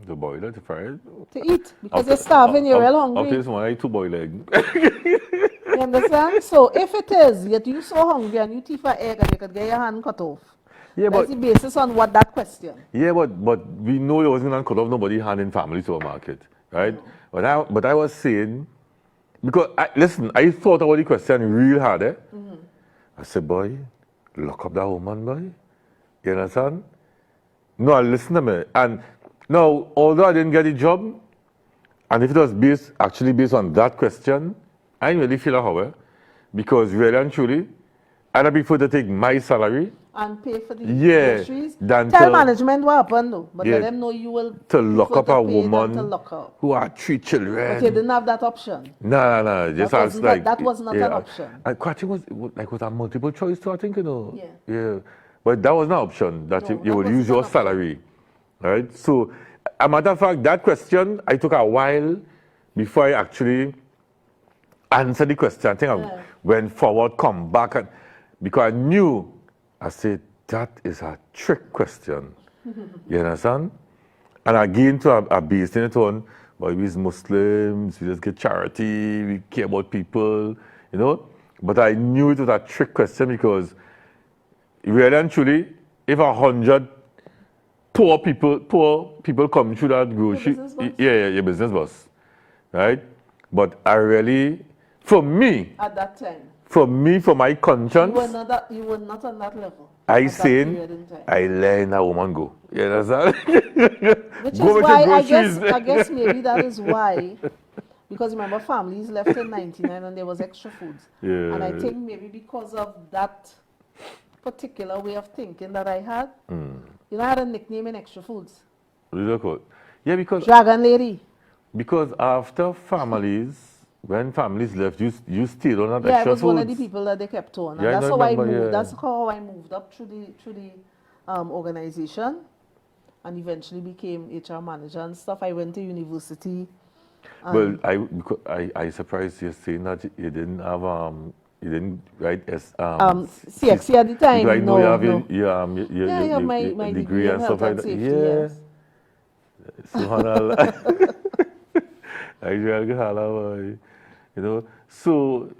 [SPEAKER 2] The boiler to fry it.
[SPEAKER 3] To eat, because you're starving, you're real
[SPEAKER 2] After
[SPEAKER 3] hungry.
[SPEAKER 2] this one, I ate 2 boiled eggs.
[SPEAKER 3] You understand? So if it is, yet you so hungry and you thief an egg and you could get your hand cut off,
[SPEAKER 2] Yeah,
[SPEAKER 3] that's
[SPEAKER 2] but
[SPEAKER 3] the basis on what that question.
[SPEAKER 2] yeah, but we know you wasn't gonna cut off nobody's hand in family supermarket, right? But I was saying, because listen, I thought about the question real hard. Eh? I said, boy, lock up that woman, boy. You understand? No, listen to me. And now, although I didn't get the job, and if it was actually based on that question, I didn't really feel a how, because really and truly, I'd prefer to take my salary
[SPEAKER 3] And pay for the
[SPEAKER 2] Yeah,
[SPEAKER 3] groceries.
[SPEAKER 2] than
[SPEAKER 3] Tell
[SPEAKER 2] to-
[SPEAKER 3] management what happened though, but
[SPEAKER 2] Yeah,
[SPEAKER 3] let them know you will
[SPEAKER 2] to lock
[SPEAKER 3] prefer
[SPEAKER 2] up
[SPEAKER 3] to
[SPEAKER 2] a
[SPEAKER 3] pay than
[SPEAKER 2] woman
[SPEAKER 3] to lock up.
[SPEAKER 2] who had 3 children.
[SPEAKER 3] But you didn't have that option.
[SPEAKER 2] No. Just
[SPEAKER 3] That
[SPEAKER 2] as
[SPEAKER 3] was not-
[SPEAKER 2] like
[SPEAKER 3] that was not an option.
[SPEAKER 2] I think was a multiple choice too. I think
[SPEAKER 3] Yeah.
[SPEAKER 2] Yeah, but that was not an option that
[SPEAKER 3] No,
[SPEAKER 2] you
[SPEAKER 3] that
[SPEAKER 2] would
[SPEAKER 3] wasn't
[SPEAKER 2] use
[SPEAKER 3] an
[SPEAKER 2] your
[SPEAKER 3] option.
[SPEAKER 2] salary, right? So, a matter of fact, that question I took a while before I actually answered the question. I think I went forward, come back, and because I knew, I said that is a trick question. You understand? And again, to a based in it on, but we're Muslims, we just get charity, we care about people, you know. But I knew it was a trick question because really and truly, if 100 poor people come through that grocery,
[SPEAKER 3] business bus?
[SPEAKER 2] your business bus, right? But I really, for me,
[SPEAKER 3] At that time,
[SPEAKER 2] for my conscience,
[SPEAKER 3] you were not on that level.
[SPEAKER 2] I
[SPEAKER 3] at that
[SPEAKER 2] saying,
[SPEAKER 3] period in time.
[SPEAKER 2] I letting a woman go. You understand?
[SPEAKER 3] Which
[SPEAKER 2] Go
[SPEAKER 3] is
[SPEAKER 2] with
[SPEAKER 3] why
[SPEAKER 2] your groceries.
[SPEAKER 3] I guess maybe that is why, because remember families left in 99 and there was extra foods.
[SPEAKER 2] Yeah.
[SPEAKER 3] And I think maybe because of that particular way of thinking that I had, you know, I had a nickname in extra foods.
[SPEAKER 2] Look out. Yeah,
[SPEAKER 3] Dragon Lady.
[SPEAKER 2] because after families, when families left, you stayed on that
[SPEAKER 3] Yeah, I
[SPEAKER 2] extra
[SPEAKER 3] was one of the
[SPEAKER 2] foods.
[SPEAKER 3] people that they kept on. And
[SPEAKER 2] Yeah, I
[SPEAKER 3] that's
[SPEAKER 2] know,
[SPEAKER 3] how I
[SPEAKER 2] remember,
[SPEAKER 3] moved.
[SPEAKER 2] yeah.
[SPEAKER 3] That's how I moved up through the organization and eventually became HR manager and stuff. I went to university.
[SPEAKER 2] Well, I surprised you saying that you didn't have you didn't write
[SPEAKER 3] CXC at the time.
[SPEAKER 2] because I know
[SPEAKER 3] No,
[SPEAKER 2] you have
[SPEAKER 3] no.
[SPEAKER 2] your
[SPEAKER 3] Yeah, I have my
[SPEAKER 2] your
[SPEAKER 3] degree in
[SPEAKER 2] stuff
[SPEAKER 3] health and
[SPEAKER 2] like that.
[SPEAKER 3] safety,
[SPEAKER 2] Yeah.
[SPEAKER 3] yes.
[SPEAKER 2] Subhanallah. I really boy. You know, so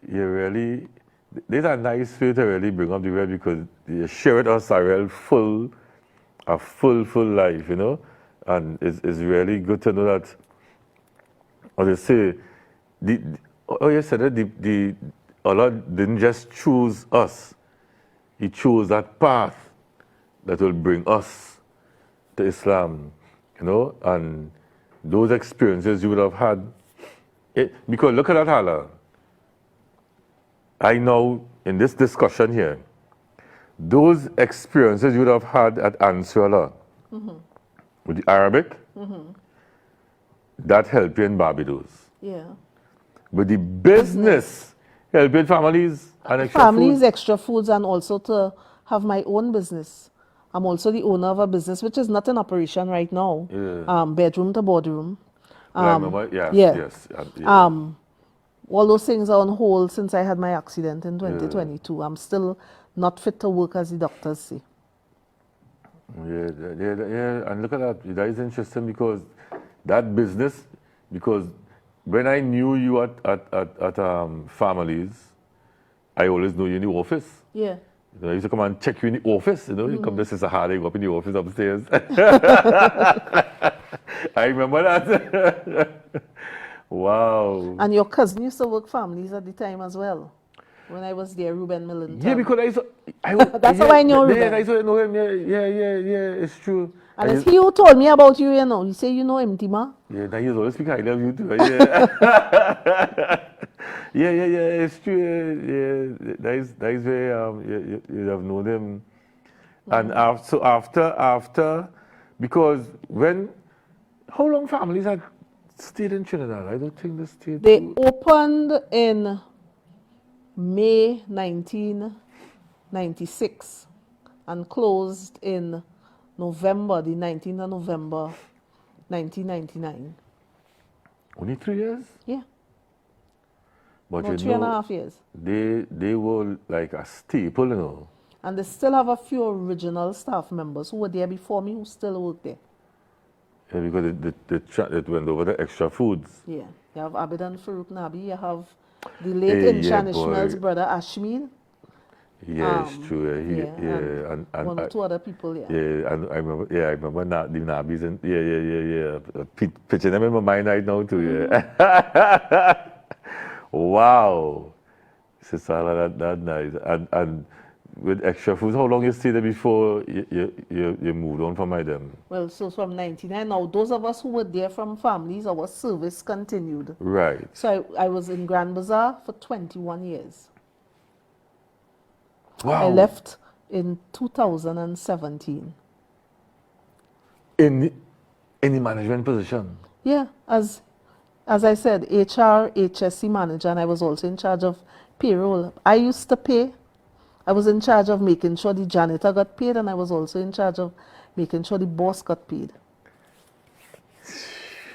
[SPEAKER 2] you really these are nice way to really bring up the word because you share with us a full life, you know, and it's really good to know that. Or they say, you said that the Allah didn't just choose us; He chose that path that will bring us to Islam, you know, and those experiences you would have had. Because look at that, Hala. I know in this discussion here, those experiences you would have had at Ansar Allah with the Arabic, that helped you in Barbados.
[SPEAKER 3] Yeah.
[SPEAKER 2] But the business helping families and extra
[SPEAKER 3] Families,
[SPEAKER 2] food.
[SPEAKER 3] extra foods, and also to have my own business. I'm also the owner of a business which is not in operation right now.
[SPEAKER 2] Yeah.
[SPEAKER 3] Bedroom to boardroom.
[SPEAKER 2] I remember, yes,
[SPEAKER 3] yeah.
[SPEAKER 2] yes. Yeah.
[SPEAKER 3] All those things are on hold since I had my accident in 2022. I'm still not fit to work, as the doctors say.
[SPEAKER 2] Yeah, and look at that. That is interesting because that business, because when I knew you at families, I always knew you in the office.
[SPEAKER 3] Yeah.
[SPEAKER 2] You know, I used to come and check you in the office. You know, you come to Sister Haala, you go up in the office upstairs. I remember that. Wow.
[SPEAKER 3] And your cousin used to work families at the time as well. When I was there, Ruben Millington.
[SPEAKER 2] Yeah, because
[SPEAKER 3] That's how I know Ruben.
[SPEAKER 2] Yeah, I saw know him. Yeah, it's true.
[SPEAKER 3] And it's he who told me about you, you know. He say, you know him, Tima.
[SPEAKER 2] Yeah, now he's always speaking. I love you too. Yeah. yeah, it's true. Yeah, that is where you have known him. And after, because how long families had stayed in Trinidad? I don't think they stayed.
[SPEAKER 3] They opened in May 1996 and closed in November, the 19th of November, 1999.
[SPEAKER 2] Only 3 years?
[SPEAKER 3] Yeah.
[SPEAKER 2] But
[SPEAKER 3] About
[SPEAKER 2] you
[SPEAKER 3] 3.5 years.
[SPEAKER 2] They were like a staple, you know.
[SPEAKER 3] And they still have a few original staff members who were there before me who still work there.
[SPEAKER 2] Yeah, because it went over the extra foods.
[SPEAKER 3] Yeah. You have Abid and Farouk Nabi. You have the late Inshan Ishmael's brother Ashmin.
[SPEAKER 2] Yeah, it's true.
[SPEAKER 3] And one or two other people, yeah.
[SPEAKER 2] Yeah, and I remember the Nabis and yeah. Picture them in my mind right now too. Yeah. Wow, Sister Haala, that nice. And with extra foods, how long you stayed there before you moved on from them?
[SPEAKER 3] Well, so from 99. Now, those of us who were there from families, our service continued.
[SPEAKER 2] Right.
[SPEAKER 3] So I was in Grand Bazaar for 21 years.
[SPEAKER 2] Wow.
[SPEAKER 3] I left in 2017.
[SPEAKER 2] In the management position?
[SPEAKER 3] Yeah, as I said, HR, HSC manager, and I was also in charge of payroll. I used to pay. I was in charge of making sure the janitor got paid, and I was also in charge of making sure the boss got paid.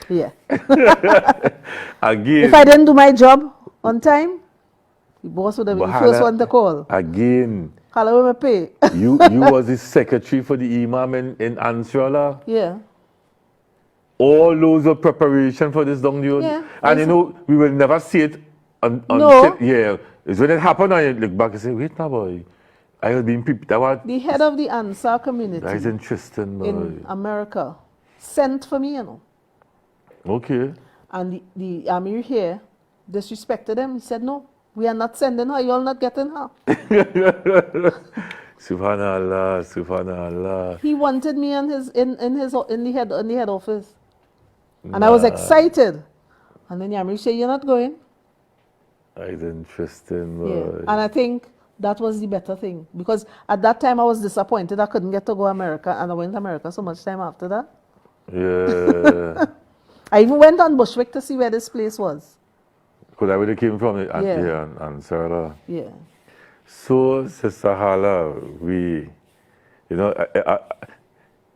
[SPEAKER 3] Yeah.
[SPEAKER 2] Again.
[SPEAKER 3] If I didn't do my job on time, the boss would have been the first one to call.
[SPEAKER 2] Again.
[SPEAKER 3] Haala, where me pay?
[SPEAKER 2] you was the secretary for the imam in Ansar Allah?
[SPEAKER 3] Yeah.
[SPEAKER 2] All those of preparation for this down there.
[SPEAKER 3] Yeah.
[SPEAKER 2] And you know, we will never see it on
[SPEAKER 3] No.
[SPEAKER 2] yeah. It's when it happened and you look back and say, wait now boy, I was being prepared.
[SPEAKER 3] The head of the Ansar community
[SPEAKER 2] That is interesting, boy.
[SPEAKER 3] in America sent for me, you know.
[SPEAKER 2] Okay.
[SPEAKER 3] And the Amir here disrespected him. He said, no, we are not sending her. You're not getting her.
[SPEAKER 2] Subhanallah, Subhanallah.
[SPEAKER 3] He wanted me in the head office. And I was excited. And then Yamri said, "You're not going."
[SPEAKER 2] That's interesting.
[SPEAKER 3] Yeah.
[SPEAKER 2] Boy.
[SPEAKER 3] And I think that was the better thing. Because at that time I was disappointed I couldn't get to go to America, and I went to America so much time after that.
[SPEAKER 2] Yeah.
[SPEAKER 3] I even went on Bushwick to see where this place was.
[SPEAKER 2] Because I would have came from it. And,
[SPEAKER 3] Yeah.
[SPEAKER 2] yeah, and Ansar Allah.
[SPEAKER 3] Yeah.
[SPEAKER 2] So, Sister Haala,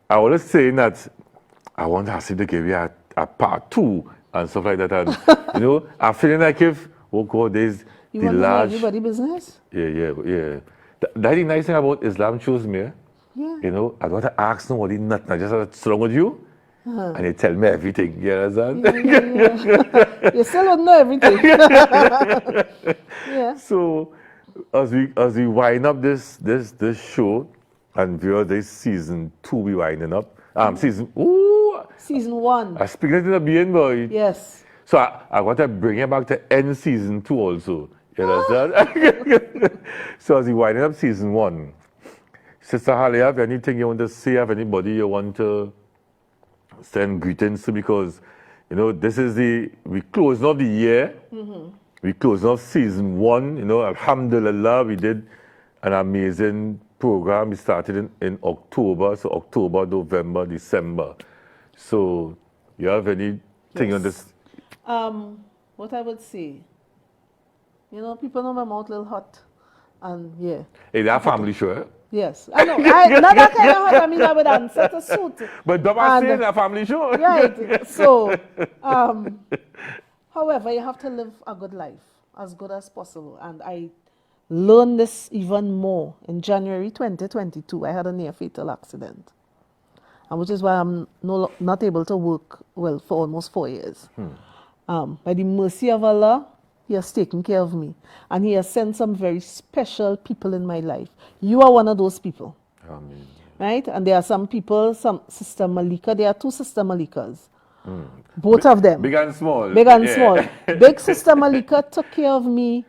[SPEAKER 2] I was saying that I want to ask you to give you a part 2 and stuff like that. And, I'm feeling like if, oh God, there's
[SPEAKER 3] You
[SPEAKER 2] the
[SPEAKER 3] want to know
[SPEAKER 2] large...
[SPEAKER 3] everybody business?
[SPEAKER 2] Yeah. That's the nice thing about Islam Choose Me.
[SPEAKER 3] Yeah.
[SPEAKER 2] I don't want to ask nobody nothing. I just have to sit down with you and they tell me everything. You understand?
[SPEAKER 3] Yeah. You still don't know everything. Yeah.
[SPEAKER 2] So, as we wind up this show, and view this season 2 we winding up. Season
[SPEAKER 3] 1.
[SPEAKER 2] I speak it in the beginning, boy.
[SPEAKER 3] Yes.
[SPEAKER 2] So I want to bring it back to end season 2 also. You understand? So as we winding up season 1, Sister Haala, have anything you want to say? Have anybody you want to send greetings to? Because this is we closing off the year. We closing off season 1. Alhamdulillah, we did an amazing program. We started in October. So October, November, December. So you have anything on this?
[SPEAKER 3] What I would say, people know my mouth a little hot. And yeah.
[SPEAKER 2] Hey, that family show, eh?
[SPEAKER 3] Yes. I know. Not that kind of hot. I mean, I would answer to suit.
[SPEAKER 2] But don't say that family show.
[SPEAKER 3] Right. So, however, you have to live a good life, as good as possible. And I learned this even more. In January 2022, I had a near-fatal accident. And which is why I'm not able to work, well, for almost 4 years. By the mercy of Allah, He has taken care of me. And He has sent some very special people in my life. You are one of those people.
[SPEAKER 2] Amen.
[SPEAKER 3] Right? And there are some people, Sister Malika, there are 2 Sister Malikas. Both of them.
[SPEAKER 2] Big and small.
[SPEAKER 3] Big and small. Big Sister Malika took care of me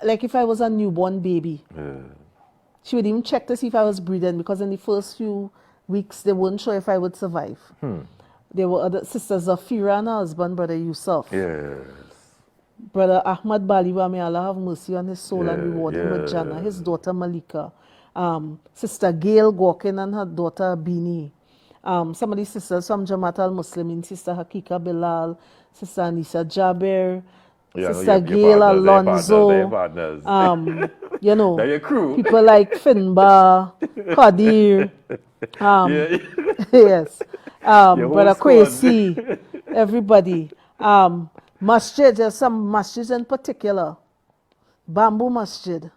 [SPEAKER 3] like if I was a newborn baby. She would even check to see if I was breathing, because in the first few weeks, they weren't sure if I would survive. There were other sisters, Zafira and her husband, Brother Yusuf.
[SPEAKER 2] Yes.
[SPEAKER 3] Brother Ahmad Baliwa, may Allah have mercy on his soul and reward him with Jannah. His daughter Malika. Sister Gail Gawkin and her daughter Bini. Some of the sisters from Jamaat al-Muslimin, Sister Hakika Bilal, Sister Anissa Jaber, Sister Gail Alonso.
[SPEAKER 2] They're partners.
[SPEAKER 3] They're
[SPEAKER 2] your crew.
[SPEAKER 3] People like Finbar, Qadir. Yes. Brother Kwesi, everybody. Masjid, there's some masjids in particular. Bamboo Masjid.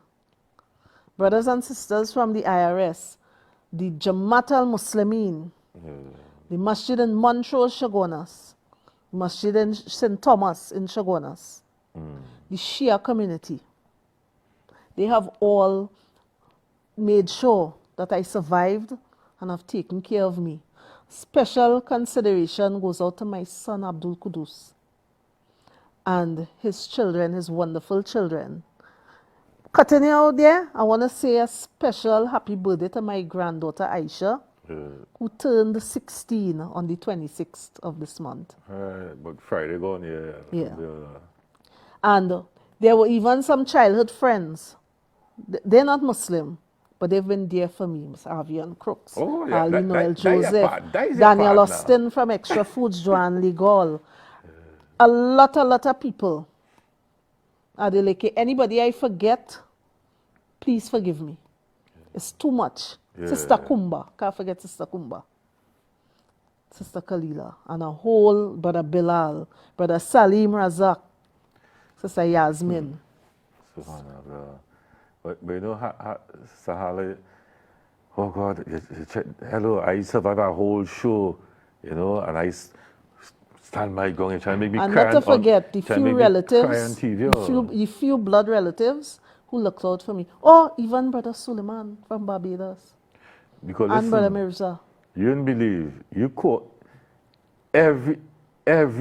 [SPEAKER 3] Brothers and sisters from the IRS, the Jamaat al-Muslimin, the Masjid in Montrose, Chaguanas, Masjid in St. Thomas in Chaguanas, the Shia community. They have all made sure that I survived and have taken care of me. Special consideration goes out to my son Abdul Qudus and his children, his wonderful children. Cutting it out there, I want to say a special happy birthday to my granddaughter Aisha, who turned 16 on the 26th of this month.
[SPEAKER 2] But Friday gone,
[SPEAKER 3] Yeah. And there were even some childhood friends. They're not Muslim, but they've been there for me. Ms. Avian Crooks, Ali Noel Joseph, Daniel Austin from Extra Foods, Joanne Legal. A lot of people. Adeleke, anybody I forget, please forgive me. It's too much. Sister Kumba, can't forget Sister Kumba. Sister Kalila, and a whole Brother Bilal, Brother Salim Razak, Sister Yasmin.
[SPEAKER 2] Subhanallah. But Sister Haala, oh God, hello, I survived a whole show, and I stand my gun and try to make me cry.
[SPEAKER 3] And not to forget the few relatives,
[SPEAKER 2] TV,
[SPEAKER 3] the few blood relatives who looked out for me. Or even Brother Suleiman from Barbados.
[SPEAKER 2] Because
[SPEAKER 3] and Brother Mirza.
[SPEAKER 2] You don't believe, you call every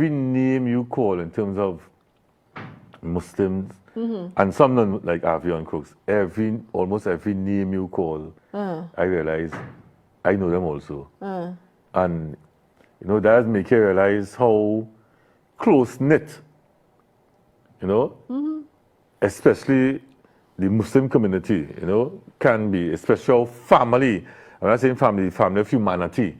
[SPEAKER 2] name you call in terms of Muslims, and some non like Avian Crooks. Almost every name you call, I realize I know them also. And you know, that make you realize how close knit, you know, especially the Muslim community, you know, can be, especially our family. I'm not saying family of humanity,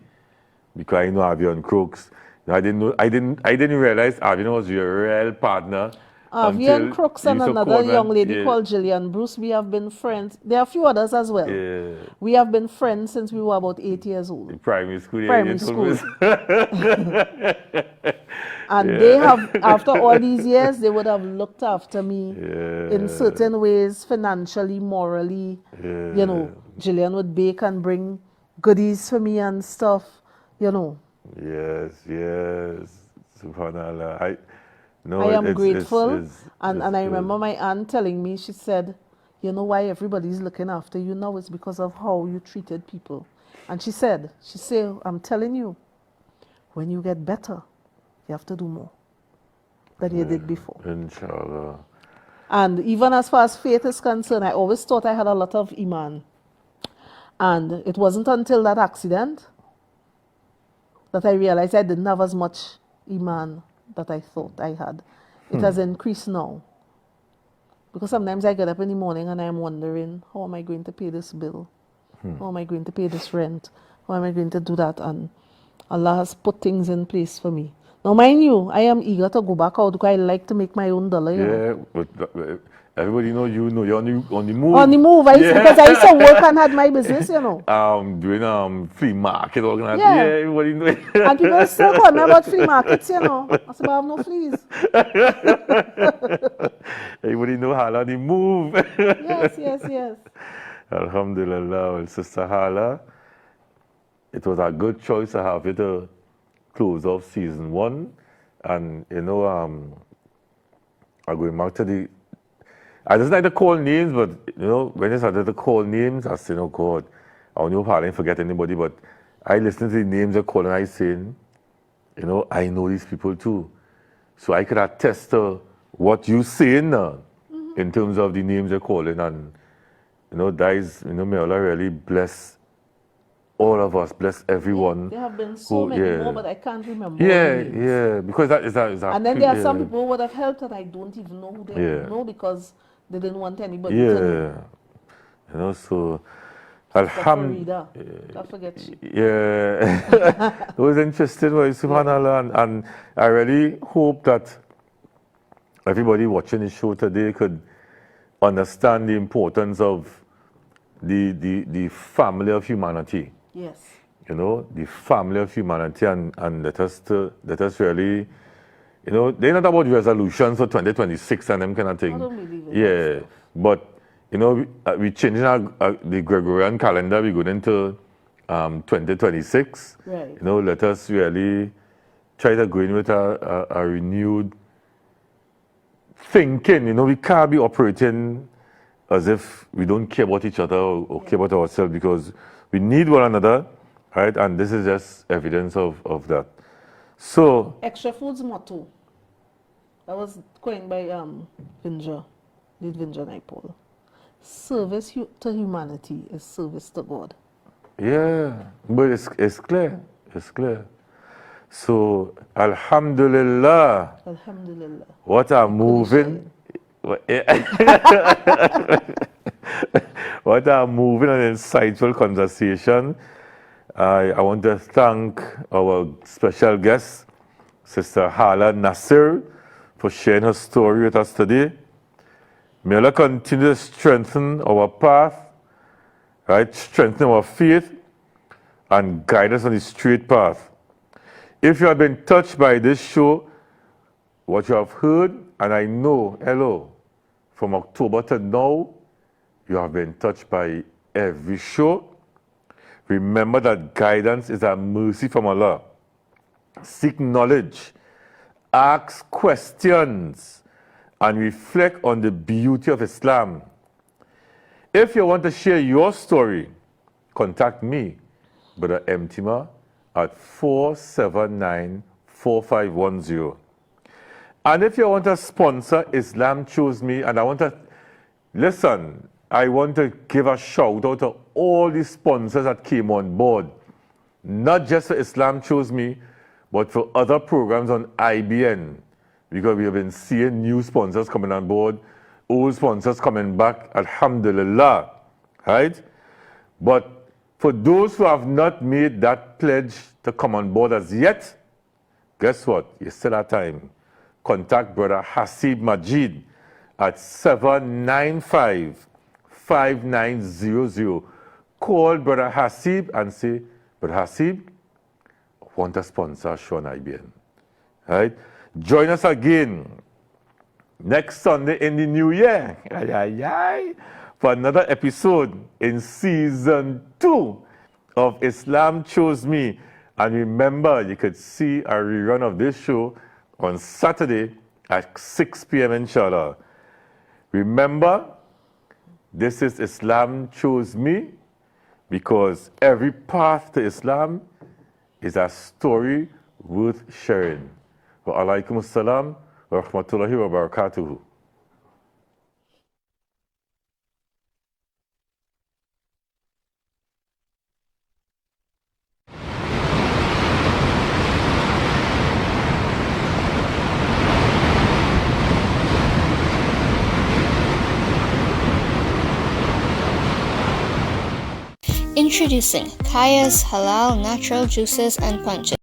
[SPEAKER 2] because I know Avian Crooks. I didn't realize Avian was your real partner.
[SPEAKER 3] Avian Crooks and another young lady
[SPEAKER 2] yeah.
[SPEAKER 3] called Gillian Bruce, we have been friends. There are a few others as well.
[SPEAKER 2] Yeah.
[SPEAKER 3] We have been friends since we were about 8 years old.
[SPEAKER 2] In primary school.
[SPEAKER 3] Primary school. And they have, after all these years, they would have looked after me in certain ways, financially, morally. You know, Gillian would bake and bring goodies for me and stuff, you know.
[SPEAKER 2] Yes. Subhanallah. I
[SPEAKER 3] am grateful. And I remember my aunt telling me, she said, you know why everybody's looking after you now? It's because of how you treated people. And she said, I'm telling you, when you get better, you have to do more than you did before.
[SPEAKER 2] Inshallah.
[SPEAKER 3] And even as far as faith is concerned, I always thought I had a lot of iman. And it wasn't until that accident that I realized I didn't have as much iman that I thought I had. It has increased now. Because sometimes I get up in the morning and I'm wondering, how am I going to pay this bill? How am I going to pay this rent? How am I going to do that? And Allah has put things in place for me. Now, mind you, I am eager to go back out because I like to make my own dollar.
[SPEAKER 2] But everybody know you're on the move.
[SPEAKER 3] On the move, because I used to work and had my business, you know.
[SPEAKER 2] Doing flea market organizing.
[SPEAKER 3] Yeah.
[SPEAKER 2] Everybody know.
[SPEAKER 3] And people still call me about flea markets, you know. I said, but I have no fleas.
[SPEAKER 2] Everybody know Haala the move.
[SPEAKER 3] Yes.
[SPEAKER 2] Alhamdulillah, well, Sister Haala, it was a good choice to have you to close off season 1. And, you know, I'm going back to I just like to call names, but, you know, when I started to call names, I said, oh, God, I don't know if I didn't forget anybody, but I listen to the names they're calling, I saying, you know, I know these people too. So I could attest to what you're saying now in terms of the names they're calling. And, you know, that is, you know, may Allah really bless all of us, bless everyone.
[SPEAKER 3] There have been so many more, but I can't remember.
[SPEAKER 2] Because that is
[SPEAKER 3] and then there are some people who would have helped that I don't even know who they know because they didn't want anybody to know.
[SPEAKER 2] You know, so
[SPEAKER 3] Alhamdulillah. Don't forget she.
[SPEAKER 2] It was interesting, subhanAllah, and I really hope that everybody watching the show today could understand the importance of the family of humanity.
[SPEAKER 3] Yes.
[SPEAKER 2] You know, the family of humanity, and let us really, you know, they're not about resolutions for 2026 and them kind of thing.
[SPEAKER 3] I don't believe it.
[SPEAKER 2] But you know, we changing the Gregorian calendar. We going into 2026.
[SPEAKER 3] Right.
[SPEAKER 2] You know, let us really try to go in with a renewed thinking. You know, we can't be operating as if we don't care about each other or care about ourselves, because we need one another, right? And this is just evidence of that. So
[SPEAKER 3] Extra Food's motto, that was coined by Vinger Naipaul. Service to humanity is service to God.
[SPEAKER 2] Yeah, but it's clear. It's clear. So Alhamdulillah.
[SPEAKER 3] Alhamdulillah.
[SPEAKER 2] What a moving. What a moving and insightful conversation. I want to thank our special guest, Sister Haala Nassir, for sharing her story with us today. May Allah continue to strengthen our path, right? Strengthen our faith and guide us on the straight path. If you have been touched by this show, what you have heard, and I know, hello, from October to now, you have been touched by every show. Remember that guidance is a mercy from Allah. Seek knowledge, ask questions, and reflect on the beauty of Islam. If you want to share your story, contact me, Brother Mtima, at 479-4510. And if you want to sponsor Islam Choose Me, and I want to give a shout out to all the sponsors that came on board, not just for Islam Choose Me, but for other programs on IBN, because we have been seeing new sponsors coming on board, old sponsors coming back, alhamdulillah, right? But for those who have not made that pledge to come on board as yet, guess what? You still have time. Contact Brother Hasib Majid at 795-5900. Call Brother Hasib and say, Brother Hasib, I want to sponsor a show on IBN. Right? Join us again next Sunday in the new year for another episode in season 2 of Islam Chose Me. And remember, you could see a rerun of this show on Saturday at 6 p.m. inshallah. Remember, this is Islam Chose Me, because every path to Islam is a story worth sharing. Wa alaikum assalam wa rahmatullahi wa barakatuhu.
[SPEAKER 5] Introducing Kaya's Halal Natural Juices and Punches.